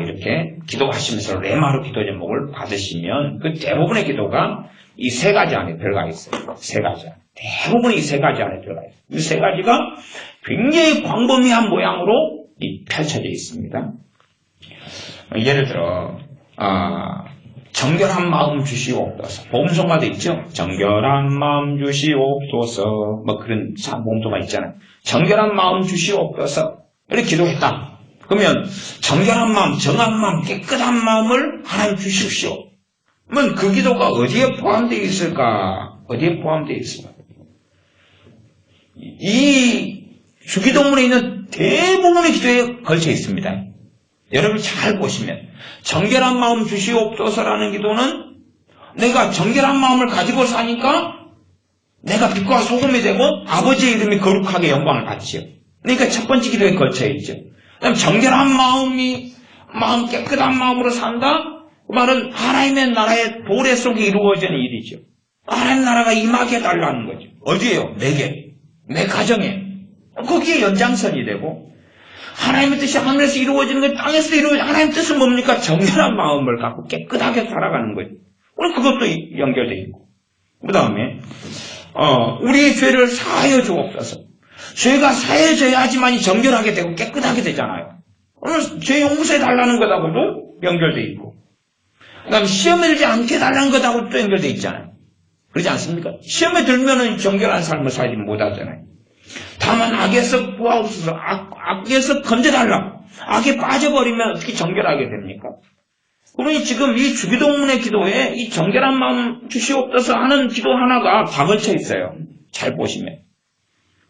이렇게 기도하시면서 레마로 기도 제목을 받으시면 그 대부분의 기도가 이 세 가지 안에 들어가 있어요. 세 가지 안에. 대부분이 이 세 가지 안에 들어가 있어요. 이 세 가지가 굉장히 광범위한 모양으로 펼쳐져 있습니다. 예를 들어 정결한 마음 주시옵소서. 복음성가도 있죠. 정결한 마음 주시옵소서. 뭐 그런 복음성가 있잖아요. 정결한 마음 주시옵소서. 이렇게 기도했다. 그러면 정결한 마음, 정한 마음, 깨끗한 마음을 하나님 주십시오. 그러면 그 기도가 어디에 포함되어 있을까? 어디에 포함되어 있을까? 이 주기도문에 있는 대부분의 기도에 걸쳐 있습니다. 여러분 잘 보시면 정결한 마음 주시옵소서라는 기도는 내가 정결한 마음을 가지고 사니까 내가 빛과 소금이 되고 아버지의 이름이 거룩하게 영광을 받지요. 그러니까 첫 번째 기도에 걸쳐 있죠. 그다음 정결한 마음 깨끗한 마음으로 산다. 그 말은 하나님의 나라의 도래 속에 이루어지는 일이죠. 하나님 나라가 임하게 해달라는 거죠. 어디에요? 내게, 내 가정에. 거기에 연장선이 되고 하나님의 뜻이 하늘에서 이루어지는 것, 땅에서 이루어지는 하나님의 뜻은 뭡니까? 정결한 마음을 갖고 깨끗하게 살아가는 거죠. 우리 그것도 연결되어 있고. 그 다음에 우리의 죄를 사하여 주옵소서. 죄가 사해져야지만이 정결하게 되고 깨끗하게 되잖아요. 오늘 죄 용서해 달라는 것하고도 연결되어 있고, 그 다음에 시험에 들지 않게 해달라는 것하고도 또 연결되어 있잖아요. 그러지 않습니까? 시험에 들면은 정결한 삶을 살지 못하잖아요. 다만 악에서 구하옵소서. 악에서 건져달라. 악에 빠져버리면 어떻게 정결하게 됩니까? 그러니 지금 이 주기도문의 기도에 이 정결한 마음 주시옵소서 하는 기도 하나가 다 걸쳐 있어요. 잘 보시면.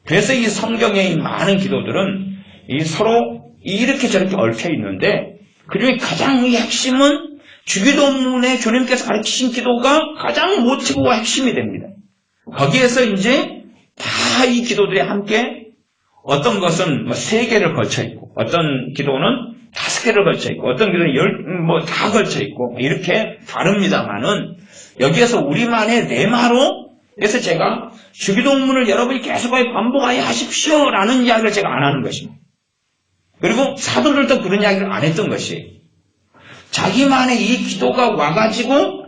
그래서 이 성경의 많은 기도들은 서로 이렇게 저렇게 얽혀 있는데, 그중에 가장 이 핵심은 주기도문에 주님께서 가르치신 기도가 가장 모티브와 핵심이 됩니다. 거기에서 이제 다 이 기도들이 함께 어떤 것은 3개를 걸쳐 있고, 어떤 기도는 5개를 걸쳐 있고, 어떤 기도는 다 걸쳐 있고, 이렇게 다릅니다만은 여기에서 우리만의 레마로, 그래서 제가 주기도문을 여러분이 계속하여 반복하여 하십시오라는 이야기를 제가 안 하는 것입니다. 그리고 사도들도 그런 이야기를 안 했던 것이에요. 자기만의 이 기도가 와가지고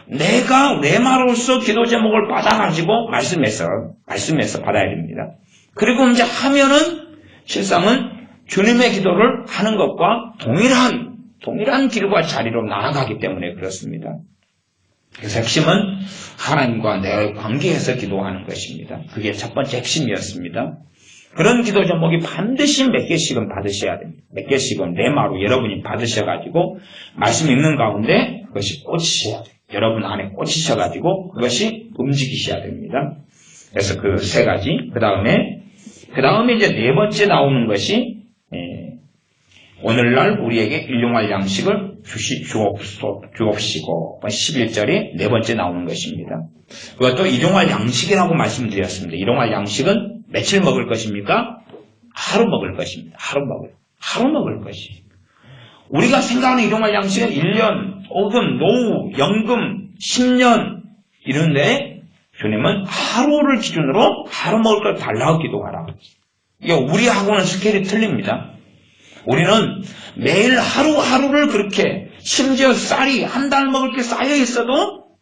내가 레마로서 기도 제목을 받아가지고 말씀에서 받아야 됩니다. 그리고 이제 하면은 실상은 주님의 기도를 하는 것과 동일한 길과 자리로 나아가기 때문에 그렇습니다. 그래서 핵심은 하나님과 내 관계에서 기도하는 것입니다. 그게 첫 번째 핵심이었습니다. 그런 기도 제목이 반드시 몇 개씩은 받으셔야 됩니다. 몇 개씩은 레마로 여러분이 받으셔가지고 말씀 읽는 가운데 그것이 꽂히셔야 돼요. 여러분 안에 꽂히셔가지고 그것이 움직이셔야 됩니다. 그래서 그 3가지. 그 다음에 이제 4번째 나오는 것이 오늘날 우리에게 일용할 양식을 주옵시고 11절에 4번째 나오는 것입니다. 그것도 일용할 양식이라고 말씀드렸습니다. 일용할 양식은 며칠 먹을 것입니까? 하루 먹을 것입니다. 하루 먹을 것이. 우리가 생각하는 일용할 양식은 1년 혹은 노후, 연금, 10년 이런데 주님은 하루를 기준으로 하루 먹을 걸 달라고 기도하라. 이게 우리하고는 스케일이 틀립니다. 우리는 매일 하루하루를 그렇게, 심지어 쌀이 한 달 먹을 게 쌓여 있어도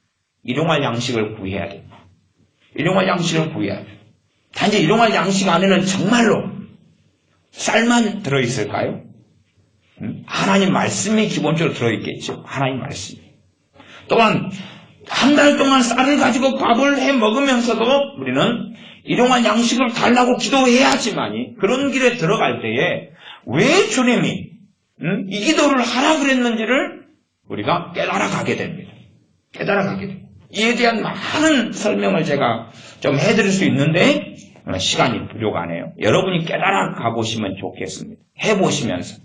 일용할 양식을 구해야 됩니다. 일용할 양식을 구해야 돼요. 단지 일용할 양식 안에는 정말로 쌀만 들어있을까요? 하나님 말씀이 기본적으로 들어있겠죠. 하나님 말씀이. 또한 한 달 동안 쌀을 가지고 밥을 해 먹으면서도 우리는 일용할 양식을 달라고 기도해야지만이 그런 길에 들어갈 때에 왜 주님이 이 기도를 하라 그랬는지를 우리가 깨달아가게 됩니다. 깨달아가게 됩니다. 이에 대한 많은 설명을 제가 좀 해드릴 수 있는데 시간이 부족하네요. 여러분이 깨달아 가보시면 좋겠습니다. 해보시면서.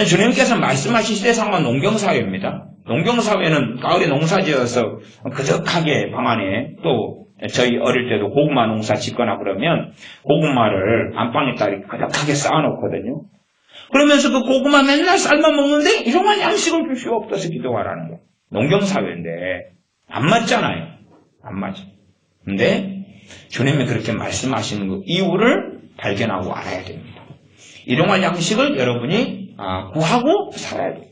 주님께서 말씀하신 시대상은 농경사회입니다. 농경사회는 가을에 농사지어서 그득하게 방 안에 또 저희 어릴 때도 고구마 농사 짓거나 그러면 고구마를 안방에다 이렇게 그득하게 쌓아놓거든요. 그러면서 그 고구마 맨날 삶아 먹는데 이러한 양식을 주시옵소서 기도하라는 거예요. 농경사회인데 안 맞잖아요. 안 맞아. 근데 주님이 그렇게 말씀하시는 그 이유를 발견하고 알아야 됩니다. 일용할 양식을 여러분이 구하고 살아야 돼요.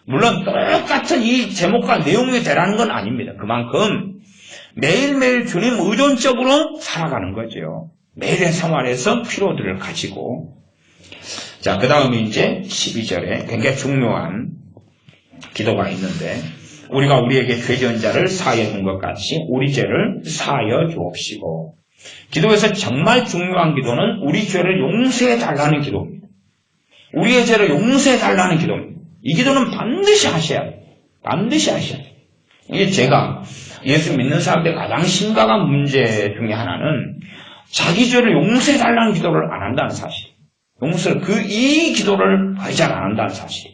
물론 똑같은 이 제목과 내용이 되라는 건 아닙니다. 그만큼 매일매일 주님 의존적으로 살아가는 거죠. 매일의 생활에서 필요들을 가지고. 자, 그 다음에 이제 12절에 굉장히 중요한 기도가 있는데, 우리가 우리에게 죄 지은 자를 사하여 준 것 같이 우리 죄를 사하여 주옵시고. 기도에서 정말 중요한 기도는 우리 죄를 용서해 달라는 기도입니다. 우리의 죄를 용서해 달라는 기도입니다. 이 기도는 반드시 하셔야 돼요. 반드시 하셔야 돼요. 이게 제가 예수 믿는 사람들의 가장 심각한 문제 중에 하나는 자기 죄를 용서해 달라는 기도를 안 한다는 사실. 이 기도를 거의 잘 안 한다는 사실.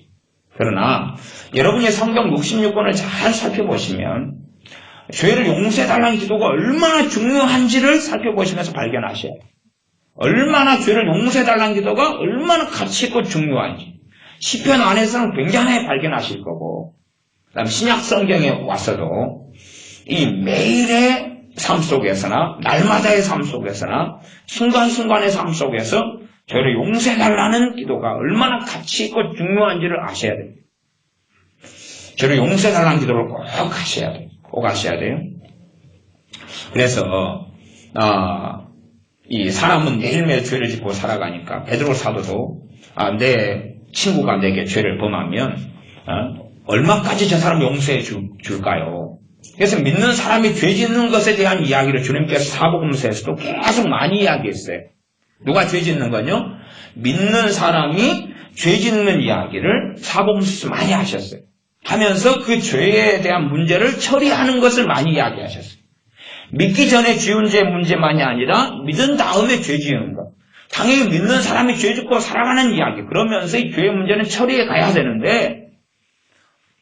그러나 여러분의 성경 66권을 잘 살펴보시면 죄를 용서해 달라는 기도가 얼마나 중요한지를 살펴보시면서 발견하셔야 돼요. 얼마나 죄를 용서해 달라는 기도가 얼마나 가치 있고 중요한지. 시편 안에서는 굉장히 발견하실 거고, 그다음 신약 성경에 와서도 이 매일의 삶 속에서나 날마다의 삶 속에서나 순간순간의 삶 속에서 죄를 용서해 달라는 기도가 얼마나 가치 있고 중요한지를 아셔야 됩니다. 죄를 용서해 달라는 기도를 꼭 하셔야 돼요. 꼭 하셔야 돼요. 그래서 이 사람은 매일매일 죄를 짓고 살아가니까 베드로 사도도 내 친구가 내게 죄를 범하면 얼마까지 저 사람 용서해 줄까요? 그래서 믿는 사람이 죄 짓는 것에 대한 이야기를 주님께서 사복음서에서도 계속 많이 이야기했어요. 누가 죄 짓는 건요? 믿는 사람이 죄 짓는 이야기를 사복음서에서 많이 하셨어요. 하면서 그 죄에 대한 문제를 처리하는 것을 많이 이야기하셨어요. 믿기 전에 지은 죄 문제만이 아니라 믿은 다음에 죄 지은 것. 당연히 믿는 사람이 죄 짓고 살아가는 이야기. 그러면서 이 죄의 문제는 처리해 가야 되는데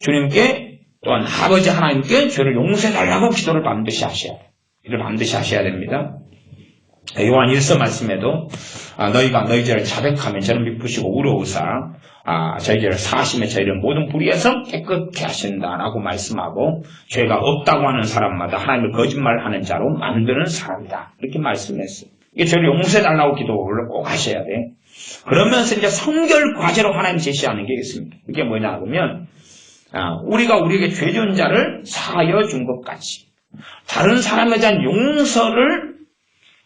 주님께 또한 아버지 하나님께 죄를 용서해 달라고 기도를 반드시 하셔야 돼요. 이를 반드시 하셔야 됩니다. 요한 1서 말씀에도 너희가 너희 죄를 자백하면 저는 미쁘시고 의로우사 저희 죄를 사하시며 저희를 모든 불의에서 깨끗게 하신다라고 말씀하고 죄가 없다고 하는 사람마다 하나님을 거짓말하는 자로 만드는 사람이다. 이렇게 말씀했어요. 이게 죄를 용서해 달라고 기도를 꼭 하셔야 돼. 그러면서 이제 성결 과제로 하나님 제시하는 게 있습니다. 이게 뭐냐 하면 우리가 우리에게 죄 지은 자를 사하여 준 것 같이 다른 사람에 대한 용서를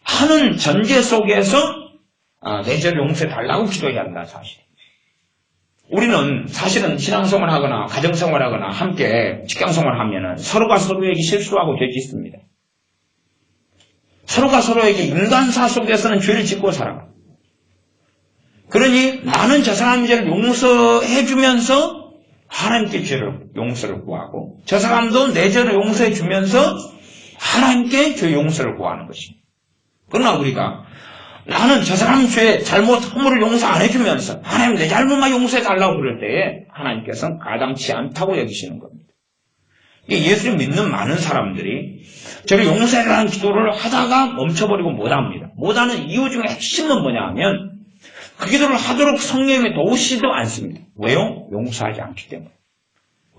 하는 전제 속에서 내 죄를 용서해 달라고 기도해야 한다 사실. 우리는 사실은 신앙생활 하거나 가정생활 하거나 함께 직장생활 하면은 서로가 서로에게 실수하고 죄 짓습니다. 서로가 서로에게 인간사 속에서는 죄를 짓고 살아가. 그러니 나는 저 사람 죄를 용서해 주면서 하나님께 죄를 용서를 구하고 저 사람도 내 죄를 용서해 주면서 하나님께 죄 용서를 구하는 것입니다. 그러나 우리가 나는 저 사람 죄 잘못 허물을 용서 안 해주면서 하나님 내 잘못만 용서해 달라고 그럴 때에 하나님께서는 가당치 않다고 여기시는 겁니다. 예수를 믿는 많은 사람들이 저를 용서해 달라는 기도를 하다가 멈춰버리고 못합니다. 못하는 이유 중에 핵심은 뭐냐 하면 그 기도를 하도록 성령이 도우시지도 않습니다. 왜요? 용서하지 않기 때문에.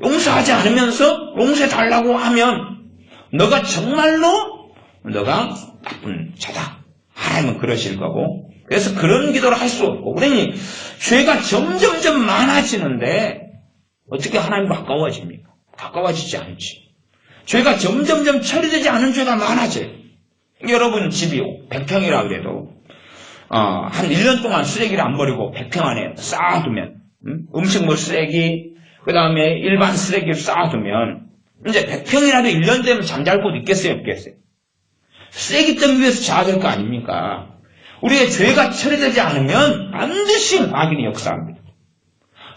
용서하지 않으면서 용서해 달라고 하면 너가 정말로 너가 나쁜 자다. 하나님은 그러실 거고 그래서 그런 기도를 할 수 없고 그러니 죄가 점점점 많아지는데 어떻게 하나님과 가까워집니까? 가까워지지 않지. 죄가 점점점 처리되지 않은 죄가 많아져요. 여러분 집이 100평이라 그래도 한 1년 동안 쓰레기를 안 버리고 100평 안에 쌓아두면 음식물 쓰레기 그 다음에 일반 쓰레기를 쌓아두면 이제 100평이라도 1년 되면 잠잘 곳 있겠어요? 없겠어요? 쓰레기덩이 위에서 자야 될 거 아닙니까? 우리의 죄가 처리되지 않으면 반드시 마귀는 역사합니다.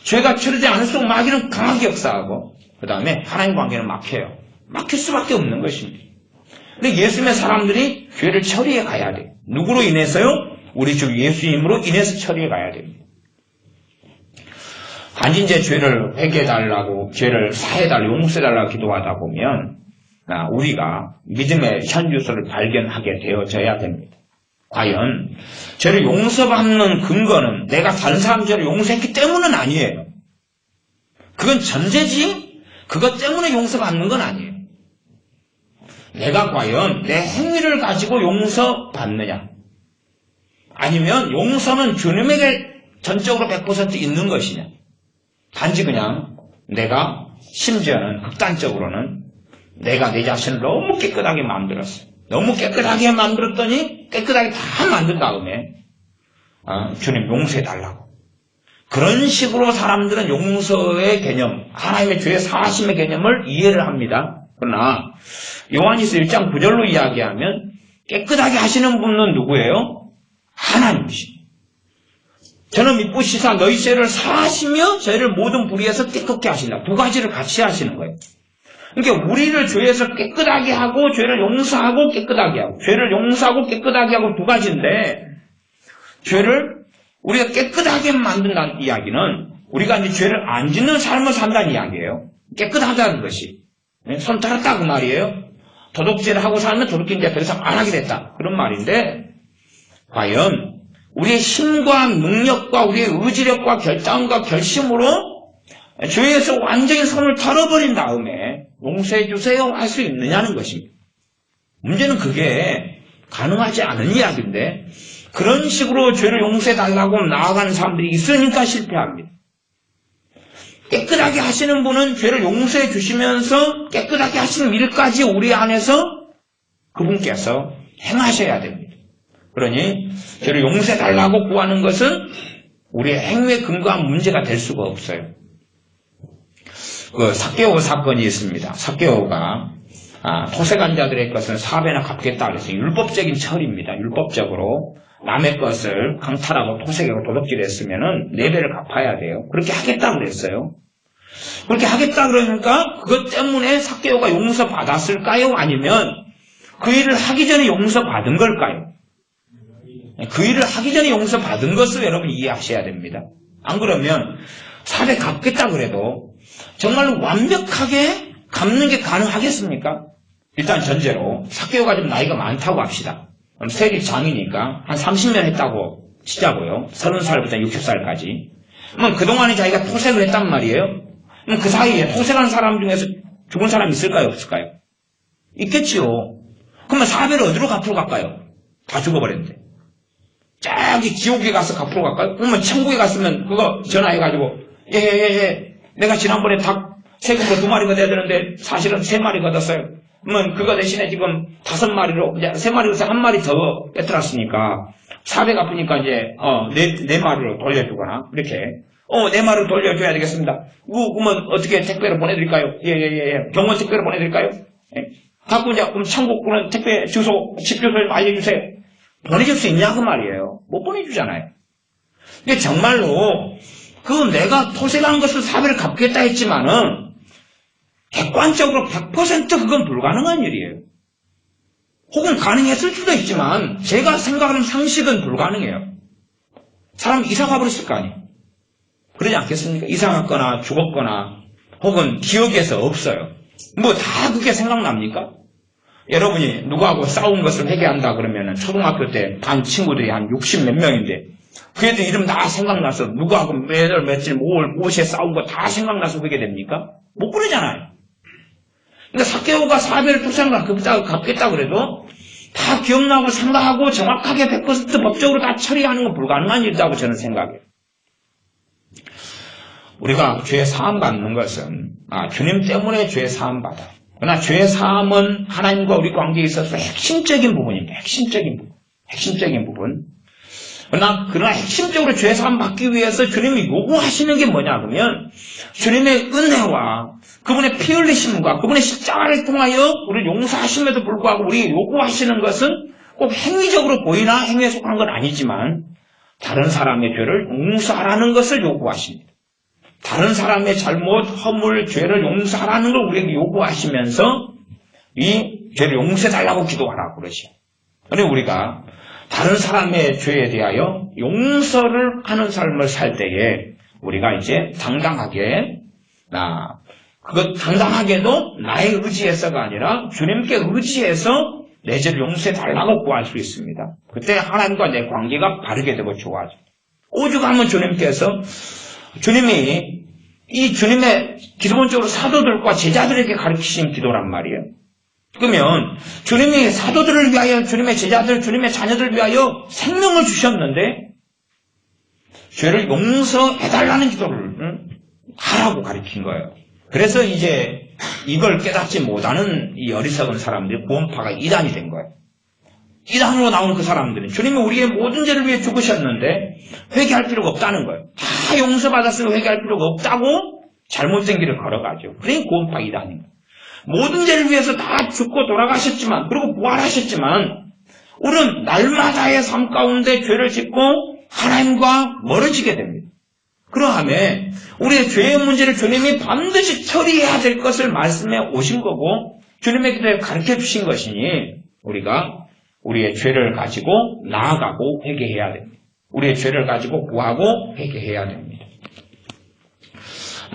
죄가 처리되지 않을수록 마귀는 강하게 역사하고 그 다음에 하나님 관계는 막혀요. 막힐 수밖에 없는 것입니다. 근데 예수님의 사람들이 죄를 처리해 가야 돼. 누구로 인해서요? 우리 주 예수님으로 인해서 처리해 가야 됩니다. 단지 이제 죄를 회개해달라고, 죄를 사해달라고, 용서해달라고 기도하다 보면, 우리가 믿음의 현주소를 발견하게 되어져야 됩니다. 과연, 죄를 용서받는 근거는 내가 다른 사람 죄를 용서했기 때문은 아니에요. 그건 전제지, 그것 때문에 용서받는 건 아니에요. 내가 과연 내 행위를 가지고 용서받느냐? 아니면 용서는 주님에게 전적으로 100% 있는 것이냐? 단지 그냥 내가 심지어는 극단적으로는 내가 내 자신을 너무 깨끗하게 만들었어. 너무 깨끗하게 만들었더니 깨끗하게 다 만든 다음에 주님 용서해달라고. 그런 식으로 사람들은 용서의 개념, 하나님의 죄 사하심의 개념을 이해를 합니다. 그러나 요한일서 1장 9절로 이야기하면 깨끗하게 하시는 분은 누구예요? 하나님이십니다. 저는 미쁘시사 너희 죄를 사하시며 저희를 모든 불의에서 깨끗게 하신다. 두 가지를 같이 하시는 거예요. 그러니까 우리를 죄에서 깨끗하게 하고 죄를 용서하고 깨끗하게 하고 죄를 용서하고 깨끗하게 하고 두 가지인데 죄를 우리가 깨끗하게 만든다는 이야기는 우리가 이제 죄를 안 짓는 삶을 산다는 이야기예요. 깨끗하다는 것이. 손 털었다 그 말이에요. 도둑질을 하고 살면 도둑질 이제 더 이상 안 하게 됐다. 그런 말인데 과연 우리의 힘과 능력과 우리의 의지력과 결단과 결심으로 죄에서 완전히 손을 털어버린 다음에 용서해 주세요 할 수 있느냐는 것입니다. 문제는 그게 가능하지 않은 이야기인데 그런 식으로 죄를 용서해 달라고 나아가는 사람들이 있으니까 실패합니다. 깨끗하게 하시는 분은 죄를 용서해 주시면서 깨끗하게 하시는 일까지 우리 안에서 그분께서 행하셔야 됩니다. 그러니 죄를 용서해 달라고 구하는 것은 우리의 행위에 근거한 문제가 될 수가 없어요. 그 삭개오 사건이 있습니다. 삭개오가 토색한 자들의 것은 4배나 갚겠다 그래서 율법적인 처리입니다. 율법적으로 남의 것을 강탈하고 토색하고 도둑질했으면은 4배를 갚아야 돼요. 그렇게 하겠다 그랬어요. 그렇게 하겠다 그러니까 그것 때문에 삭개오가 용서받았을까요? 아니면 그 일을 하기 전에 용서받은 걸까요? 그 일을 하기 전에 용서받은 것을 여러분 이해하셔야 됩니다. 안 그러면 4배 갚겠다 그래도 정말 완벽하게 갚는 게 가능하겠습니까? 일단 전제로 삭개오가 좀 나이가 많다고 합시다. 그럼 세리 장이니까 한 30년 했다고 치자고요. 30살부터 60살까지. 그럼 그동안에 자기가 토색을 했단 말이에요. 그럼 그 사이에 토색한 사람 중에서 죽은 사람 있을까요? 없을까요? 있겠지요. 그러면 4배를 어디로 갚으러 갈까요? 다 죽어버렸는데. 저기 지옥에 가서 갚으러 갈까요? 그러면 천국에 갔으면 그거 전화해가지고 내가 지난번에 닭 세금으로 2마리 걷어야 되는데 사실은 3마리 걷었어요. 그러면 그거 대신에 지금 5마리로 이제 3마리에서 1마리 더 빼들었으니까 4배 갚으니까 이제 4마리로 돌려주거나 이렇게 4마리로 돌려줘야 되겠습니다. 그러면 어떻게 택배로 보내드릴까요? 예. 병원 택배로 보내드릴까요? 예. 갖고 이제 그럼 천국 그런 택배 주소 집주소 좀 알려주세요. 보내줄 수 있냐 그 말이에요. 못 보내주잖아요. 근데 정말로 그 내가 토색한 것을 4배를 갚겠다 했지만은 객관적으로 100% 그건 불가능한 일이에요. 혹은 가능했을 수도 있지만 제가 생각하는 상식은 불가능해요. 사람이 이사 가버렸을 거 아니에요. 그러지 않겠습니까? 이사 갔거나 죽었거나 혹은 기억에서 없어요. 뭐 다 그게 생각납니까? 여러분이 누구하고 싸운 것을 회개한다 그러면은 초등학교 때 반 친구들이 한 60 몇 명인데 그 애들 이름 다 생각나서 누구하고 매달 며칠 무엇에 싸운 거 다 생각나서 회개됩니까? 못 그러잖아요. 그러니까 삭개오가 4배를 토색을 갚겠다 그래도 다 기억나고 생각하고 정확하게 100% 법적으로 다 처리하는 건 불가능한 일이라고 저는 생각해요. 우리가 죄 사함 받는 것은 주님 때문에 죄 사함 받아. 그러나 죄 사함은 하나님과 우리 관계에 있어서 핵심적인 부분입니다. 핵심적인 부분. 그러나 핵심적으로 죄 사함 받기 위해서 주님이 요구하시는 게 뭐냐 그러면 주님의 은혜와 그분의 피 흘리심과 그분의 십자가를 통하여 우리를 용서하심에도 불구하고 우리에게 요구하시는 것은 꼭 행위적으로 보이나 행위에 속한 건 아니지만 다른 사람의 죄를 용서하라는 것을 요구하십니다. 다른 사람의 잘못, 허물, 죄를 용서하라는 걸 우리에게 요구하시면서 이 죄를 용서해달라고 기도하라고 그러죠. 그런데 우리가 다른 사람의 죄에 대하여 용서를 하는 삶을 살 때에 우리가 이제 당당하게 당당하게도 나의 의지에서가 아니라 주님께 의지해서 내 죄를 용서해달라고 구할 수 있습니다. 그때 하나님과 내 관계가 바르게 되고 좋아져. 오죽하면 주님께서 주님의 기본적으로 사도들과 제자들에게 가르치신 기도란 말이에요. 그러면 주님이 사도들을 위하여 주님의 제자들, 주님의 자녀들을 위하여 생명을 주셨는데 죄를 용서해달라는 기도를 하라고 가르친 거예요. 그래서 이제 이걸 깨닫지 못하는 이 어리석은 사람들이 구원파가 이단이 된 거예요. 이단으로 나오는 그 사람들은 주님이 우리의 모든 죄를 위해 죽으셨는데 회개할 필요가 없다는 거예요. 다 용서받았으면 회개할 필요가 없다고 잘못된 길을 걸어가죠. 그러니 구원파 이단인 거예요. 모든 죄를 위해서 다 죽고 돌아가셨지만 그리고 부활하셨지만 우리는 날마다의 삶 가운데 죄를 짓고 하나님과 멀어지게 됩니다. 그러하면 우리의 죄의 문제를 주님이 반드시 처리해야 될 것을 말씀해 오신 거고 주님의 기도에 가르쳐 주신 것이니 우리가 우리의 죄를 가지고 나아가고 회개해야 됩니다. 우리의 죄를 가지고 구하고 회개해야 됩니다.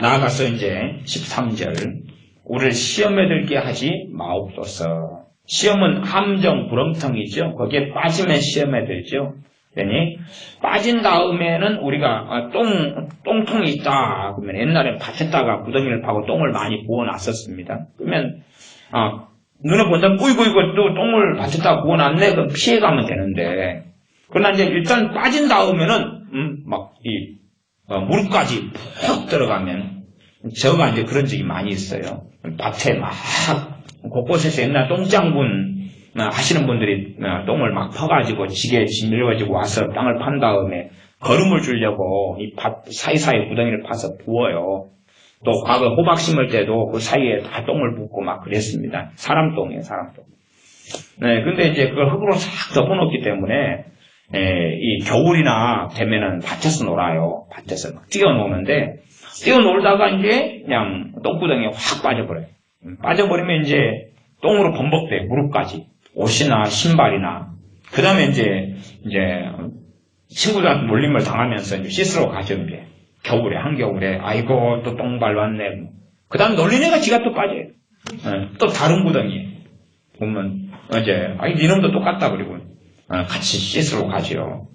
나아가서 이제 13절 우리를 시험에 들게 하지 마옵소서. 시험은 함정, 구렁텅이죠. 거기에 빠지면 시험에 들죠. 그러니 빠진 다음에는 우리가 똥통이 있다. 그러면 옛날에 밭에다가 구덩이를 파고 똥을 많이 부어놨었습니다. 그러면 눈에 본다면 이거 또 똥을 밭에다가 부어놨네. 그럼 피해가면 되는데 그러나 이제 일단 빠진 다음에는 무릎까지 푹 들어가면 저가 이제 그런 적이 많이 있어요. 밭에 막 곳곳에서 옛날 똥장군 하시는 분들이 똥을 막 퍼가지고 지게에 짓밀어가지고 와서 땅을 판 다음에 거름을 주려고 이 밭 사이사이 구덩이를 파서 부어요. 또 과거 호박 심을 때도 그 사이에 다 똥을 붓고 막 그랬습니다. 사람 똥이에요, 사람 똥. 네, 근데 이제 그걸 흙으로 싹 덮어놓기 때문에 이 겨울이나 되면은 밭에서 놀아요. 밭에서 막 뛰어노는데 뛰어놀다가 이제 그냥 똥구덩이에 확 빠져버려요. 빠져버리면 이제 똥으로 범벅돼 무릎까지 옷이나 신발이나 그 다음에 이제 친구들한테 몰림을 당하면서 이제 씻으러 가죠. 이제 겨울에 한겨울에 아이고 또 똥 밟았네. 그 다음 놀린 애가 지가 또 빠져요. 또 다른 구덩이에 보면 이제 니놈도 똑같다 그리고 같이 씻으러 가죠.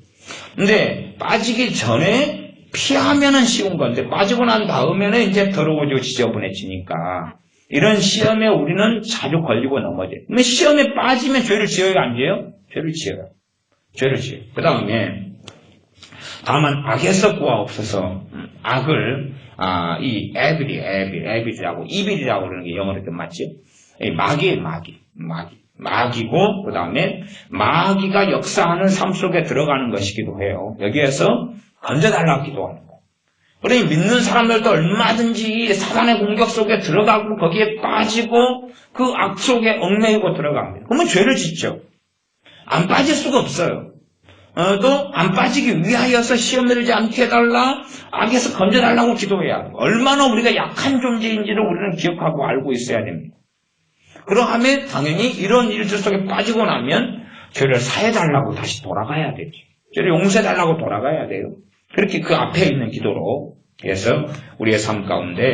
근데 빠지기 전에 피하면은 쉬운 건데 빠지고 난 다음에는 이제 더러워지고 지저분해지니까 이런 시험에 우리는 자주 걸리고 넘어져요. 근데 시험에 빠지면 죄를 지어요, 안 지어요? 죄를 지어요. 죄를 지어요. 그 다음에 다만 악에서 구하옵소서. 악을 이 에빌이라고 이빌이라고 그러는 게 영어로 좀 맞죠? 마귀예요, 마귀고 그 다음에 마귀가 역사하는 삶 속에 들어가는 것이기도 해요. 여기에서 건져달라고 기도하는 거예요. 그러니 믿는 사람들도 얼마든지 사단의 공격 속에 들어가고 거기에 빠지고 그 악 속에 얽매이고 들어갑니다. 그러면 죄를 짓죠. 안 빠질 수가 없어요. 또 안 빠지기 위하여서 시험에 들지 않게 해달라, 악에서 건져달라고 기도해야 해요. 얼마나 우리가 약한 존재인지를 우리는 기억하고 알고 있어야 됩니다. 그러하면 당연히 이런 일들 속에 빠지고 나면 죄를 사해달라고 다시 돌아가야 되죠. 죄를 용서해달라고 돌아가야 돼요. 그렇게 그 앞에 있는 기도로 해서 우리의 삶 가운데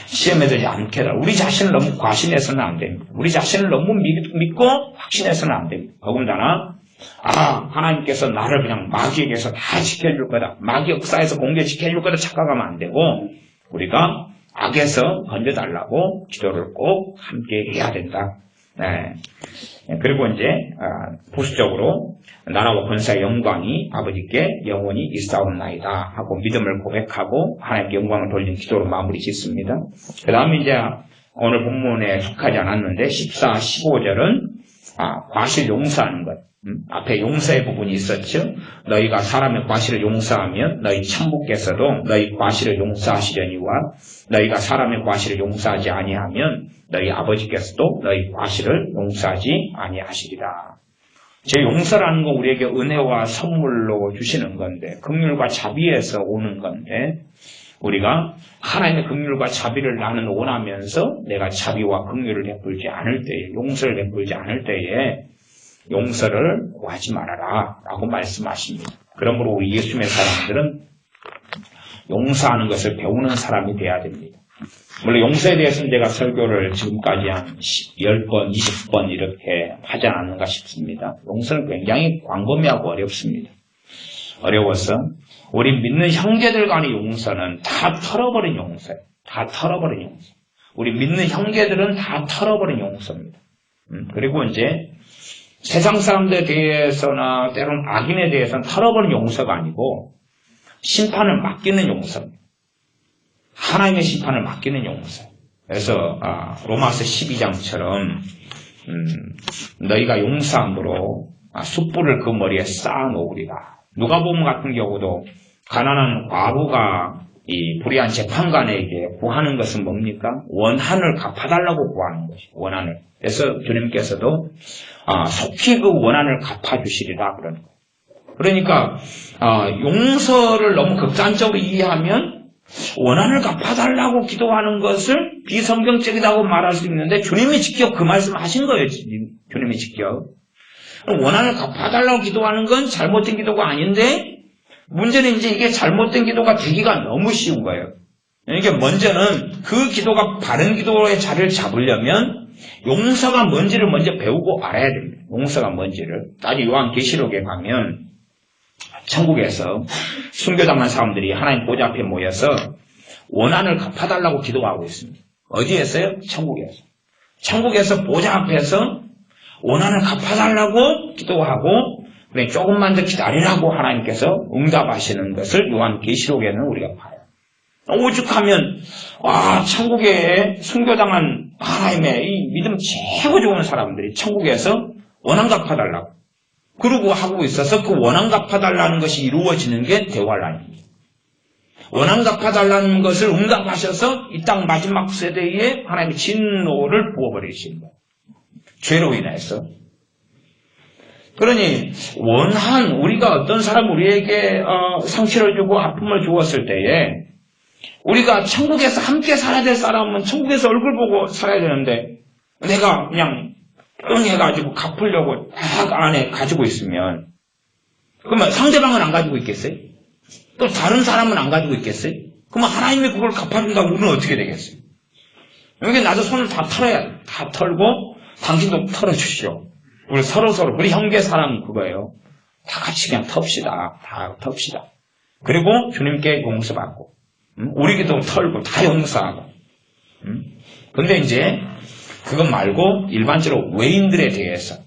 시험에 들지 않게 해달라. 우리 자신을 너무 과신해서는 안 됩니다. 우리 자신을 너무 믿고 확신해서는 안 됩니다. 더군다나 하나님께서 나를 그냥 마귀에게서 다 지켜줄 거다. 마귀 역사에서 공개 지켜줄 거다 착각하면 안 되고 우리가 악에서 건져달라고 기도를 꼭 함께 해야 된다. 네. 그리고 이제 보수적으로 나라와 권세의 영광이 아버지께 영원히 있사옵나이다 하고 믿음을 고백하고 하나님께 영광을 돌리는 기도로 마무리 짓습니다. 그 다음에 이제 오늘 본문에 속하지 않았는데 14, 15절은 과실 용서하는 것. 앞에 용서의 부분이 있었죠. 너희가 사람의 과실을 용서하면 너희 천부께서도 너희 과실을 용서하시려니와 너희가 사람의 과실을 용서하지 아니하면 너희 아버지께서도 너희 과실을 용서하지 아니하시리라. 제 용서라는 건 우리에게 은혜와 선물로 주시는 건데 긍휼과 자비에서 오는 건데 우리가 하나님의 긍휼과 자비를 나는 원하면서 내가 자비와 긍휼을 베풀지 않을 때에, 용서를 베풀지 않을 때에 용서를 구하지 말아라 라고 말씀하십니다. 그러므로 우리 예수님의 사람들은 용서하는 것을 배우는 사람이 돼야 됩니다. 물론 용서에 대해서는 제가 설교를 지금까지 한 10번, 20번 이렇게 하지 않았는가 싶습니다. 용서는 굉장히 광범위하고 어렵습니다. 어려워서 우리 믿는 형제들 간의 용서는 다 털어버린 용서예요. 다 털어버린 용서. 우리 믿는 형제들은 다 털어버린 용서입니다. 그리고 이제 세상 사람들에 대해서나 때로는 악인에 대해서는 털어버린 용서가 아니고 심판을 맡기는 용서입니다. 하나님의 심판을 맡기는 용서. 그래서 로마서 12장처럼 너희가 용서함으로 숯불을 그 머리에 쌓아놓으리라. 누가복음 같은 경우도 가난한 과부가 이 불의한 재판관에게 구하는 것은 뭡니까? 원한을 갚아달라고 구하는 것이죠. 원한을. 그래서 주님께서도 속히 그 원한을 갚아주시리라 그러는 거예요. 그러니까 용서를 너무 극단적으로 이해하면 원한을 갚아달라고 기도하는 것을 비성경적이라고 말할 수 있는데 주님이 직접 그 말씀을 하신 거예요. 주님이 직접. 원한을 갚아달라고 기도하는 건 잘못된 기도가 아닌데 문제는 이제 이게 잘못된 기도가 되기가 너무 쉬운 거예요. 그러니까 먼저는 그 기도가 바른 기도의 자리를 잡으려면 용서가 뭔지를 먼저 배우고 알아야 됩니다. 용서가 뭔지를. 나중에 요한계시록에 가면 천국에서 순교당한 사람들이 하나님 보좌 앞에 모여서 원한을 갚아달라고 기도하고 있습니다. 어디에서요? 천국에서. 천국에서 보좌 앞에서 원한을 갚아달라고 기도하고 그래 조금만 더 기다리라고 하나님께서 응답하시는 것을 요한계시록에는 우리가 봐요. 오죽하면 천국에 순교당한 하나님의 이 믿음 최고 좋은 사람들이 천국에서 원한 갚아달라고 그러고 하고 있어서 그 원한 갚아달라는 것이 이루어지는 게 대환란입니다. 원한 갚아달라는 것을 응답하셔서 이 땅 마지막 세대에 하나님의 진노를 부어버리신 거예요. 죄로 인해서. 그러니 우리가 어떤 사람 우리에게 상처를 주고 아픔을 주었을 때에 우리가 천국에서 함께 살아야 될 사람은 천국에서 얼굴 보고 살아야 되는데 내가 그냥 응 해가지고 갚으려고 딱 안에 가지고 있으면 그러면 상대방은 안 가지고 있겠어요? 또 다른 사람은 안 가지고 있겠어요? 그러면 하나님이 그걸 갚아준다고 우리는 어떻게 되겠어요? 여기 나도 손을 다 털어야 다 털고 당신도 털어주시오. 우리 서로 우리 형제 사랑 그거예요. 다 같이 그냥 텁시다. 다 텁시다. 그리고 주님께 용서받고 우리기도 털고 다 용서하고 근데 이제 그것 말고 일반적으로 외인들에 대해서는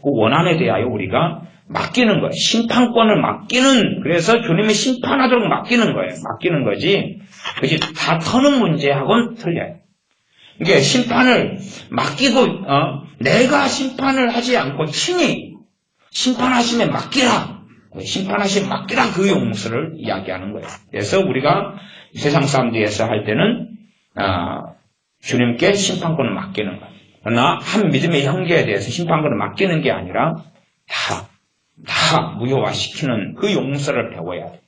그 원한에 대하여 우리가 맡기는 거예요. 심판권을 맡기는, 그래서 주님이 심판하도록 맡기는 거예요. 맡기는 거지. 그것이 다 터는 문제하고는 틀려요. 이게 심판을 맡기고, 내가 심판을 하지 않고 친히 심판하심에 맡기라. 심판하심에 맡기라 그 용서를 이야기하는 거예요. 그래서 우리가 세상 사람들에서 할 때는, 주님께 심판권을 맡기는 거예요. 그러나 한 믿음의 형제에 대해서 심판권을 맡기는 게 아니라 다 무효화시키는 그 용서를 배워야 돼요.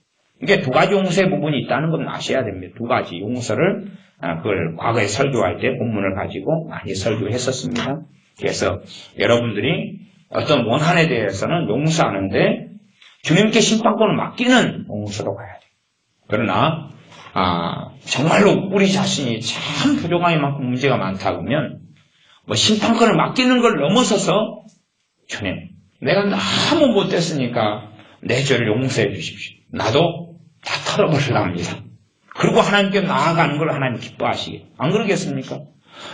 이게 두 가지 용서의 부분이 있다는 건 아셔야 됩니다. 두 가지 용서를 그걸 과거에 설교할 때 본문을 가지고 많이 설교했었습니다. 그래서 여러분들이 어떤 원한에 대해서는 용서하는데 주님께 심판권을 맡기는 용서로 가야 돼요. 그러나 정말로 우리 자신이 참 부족함이 많고 문제가 많다 그러면 심판권을 맡기는 걸 넘어서서 주님 내가 너무 못됐으니까 내 죄를 용서해 주십시오. 나도 다 털어버리랍니다. 그리고 하나님께 나아가는 걸 하나님 기뻐하시게. 안 그러겠습니까?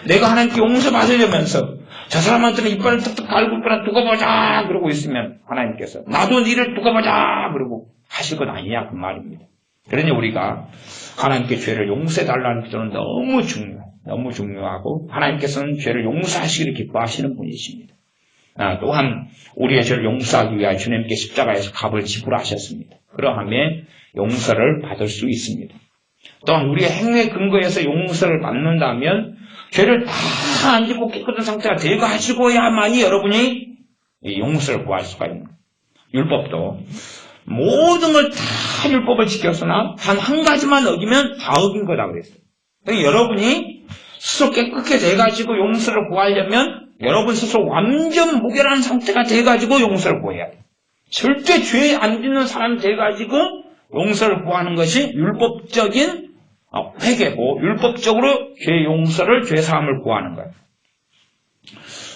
내가 하나님께 용서받으려면서 저 사람한테는 이빨을 뚝뚝 갈고 두고 보자 그러고 있으면 하나님께서 나도 니를 두고 보자 그러고 하실 것 아니냐 그 말입니다. 그러니 우리가 하나님께 죄를 용서해달라는 기도는 너무 중요해요. 너무 중요하고 하나님께서는 죄를 용서하시기를 기뻐하시는 분이십니다. 또한 우리의 죄를 용서하기 위하여 주님께 십자가에서 값을 지불하셨습니다. 그러함에 용서를 받을 수 있습니다. 또한 우리의 행위의 근거에서 용서를 받는다면 죄를 다 안 짓고 깨끗한 상태가 돼가지고야만이 여러분이 용서를 구할 수가 있는 거예요. 율법도 모든 걸 다 율법을 지켰으나 단 한 가지만 어기면 다 어긴 거다 그랬어요. 그러니까 여러분이 스스로 깨끗게 돼가지고 용서를 구하려면 여러분 스스로 완전 무결한 상태가 돼가지고 용서를 구해야 돼요. 절대 죄 안 짓는 사람이 돼가지고 용서를 구하는 것이 율법적인 회개고 율법적으로 죄 용서를 죄 사함을 구하는 거예요.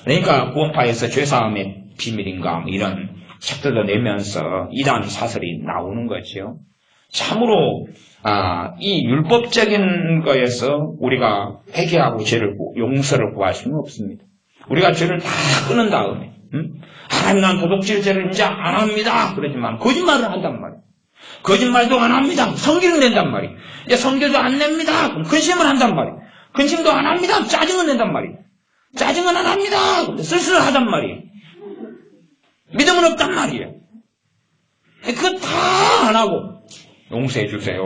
그러니까 구원파에서 죄 사함의 비밀인가 이런 책들도 내면서 이런 사설이 나오는 거죠. 참으로 이 율법적인 거에서 우리가 회개하고 죄를 용서를 구할 수는 없습니다. 우리가 죄를 다 끊은 다음에 하나님 난 도둑질 죄를 이제 안 합니다. 그러지만 거짓말을 한단 말이에요. 거짓말도 안 합니다. 성기를 낸단 말이에요. 이제 성기도 안 냅니다. 그럼 근심을 한단 말이에요. 근심도 안 합니다. 짜증을 낸단 말이에요. 짜증은 안 합니다. 근데 쓸쓸하단 말이에요. 믿음은 없단 말이에요. 그거 다 안 하고 용서해 주세요.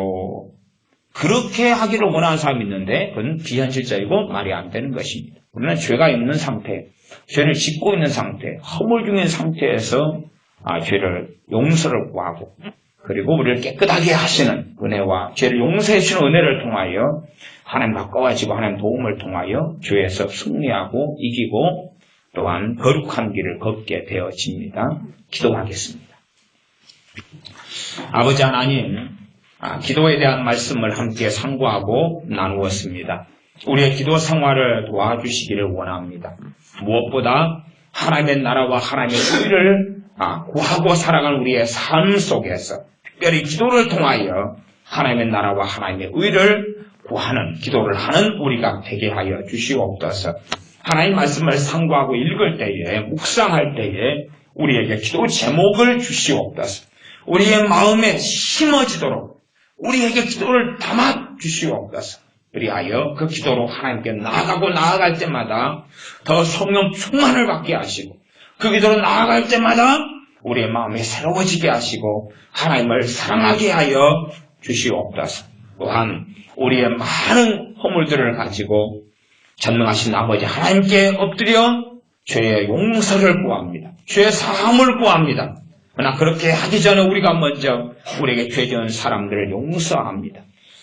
그렇게 하기를 원하는 사람이 있는데 그건 비현실적이고 말이 안 되는 것입니다. 우리는 죄가 있는 상태, 죄를 짓고 있는 상태, 허물 중인 상태에서 죄를 용서를 구하고 그리고 우리를 깨끗하게 하시는 은혜와 죄를 용서해 주시는 은혜를 통하여 하나님 가까워지고 하나님 도움을 통하여 죄에서 승리하고 이기고 또한 거룩한 길을 걷게 되어집니다. 기도하겠습니다. 아버지 하나님, 기도에 대한 말씀을 함께 상고하고 나누었습니다. 우리의 기도 생활을 도와주시기를 원합니다. 무엇보다 하나님의 나라와 하나님의 의를 구하고 살아가는 우리의 삶 속에서 특별히 기도를 통하여 하나님의 나라와 하나님의 의를 구하는 기도를 하는 우리가 되게 하여 주시옵소서. 하나님 말씀을 상고하고 읽을 때에 묵상할 때에 우리에게 기도 제목을 주시옵소서. 우리의 마음에 심어지도록 우리에게 기도를 담아 주시옵소서. 그리하여 그 기도로 하나님께 나아갈 때마다 더 성령 충만을 받게 하시고 그 기도로 나아갈 때마다 우리의 마음이 새로워지게 하시고 하나님을 사랑하게 하여 주시옵소서. 또한 우리의 많은 허물들을 가지고 전능하신 아버지 하나님께 엎드려 죄의 용서를 구합니다. 죄의 사함을 구합니다. 그러나 그렇게 하기 전에 우리가 먼저 우리에게 죄 지은 사람들을 용서합니다.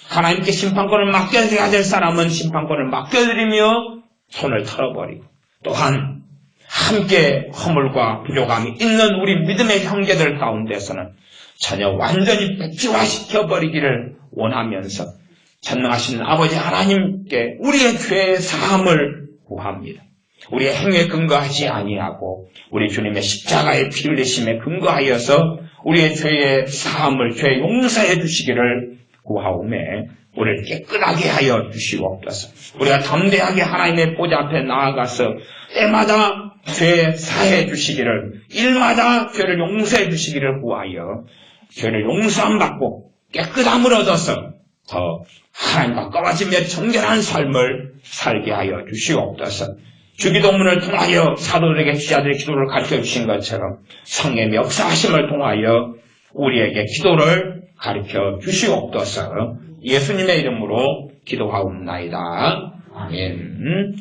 하나님께 심판권을 맡겨드려야 될 사람은 심판권을 맡겨드리며 손을 털어버리고 또한 함께 허물과 부족함이 있는 우리 믿음의 형제들 가운데서는 전혀 완전히 백지화시켜버리기를 원하면서 전능하신 아버지 하나님께 우리의 죄의 사함을 구합니다. 우리의 행위에 근거하지 아니하고 우리 주님의 십자가의 피 흘리심에 근거하여서 우리의 죄의 사함을 죄 용서해 주시기를 구하오매 우리를 깨끗하게 하여 주시옵소서. 우리가 담대하게 하나님의 보좌 앞에 나아가서 때마다 죄 사해 주시기를 일마다 죄를 용서해 주시기를 구하여 죄를 용서함 받고 깨끗함을 얻어서 더 하나님 가까워지며 정결한 삶을 살게 하여 주시옵소서. 주기도문을 통하여 사도들에게 지자들의 기도를 가르쳐 주신 것처럼 성령의 역사하심을 통하여 우리에게 기도를 가르쳐 주시옵소서. 예수님의 이름으로 기도하옵나이다. 아멘.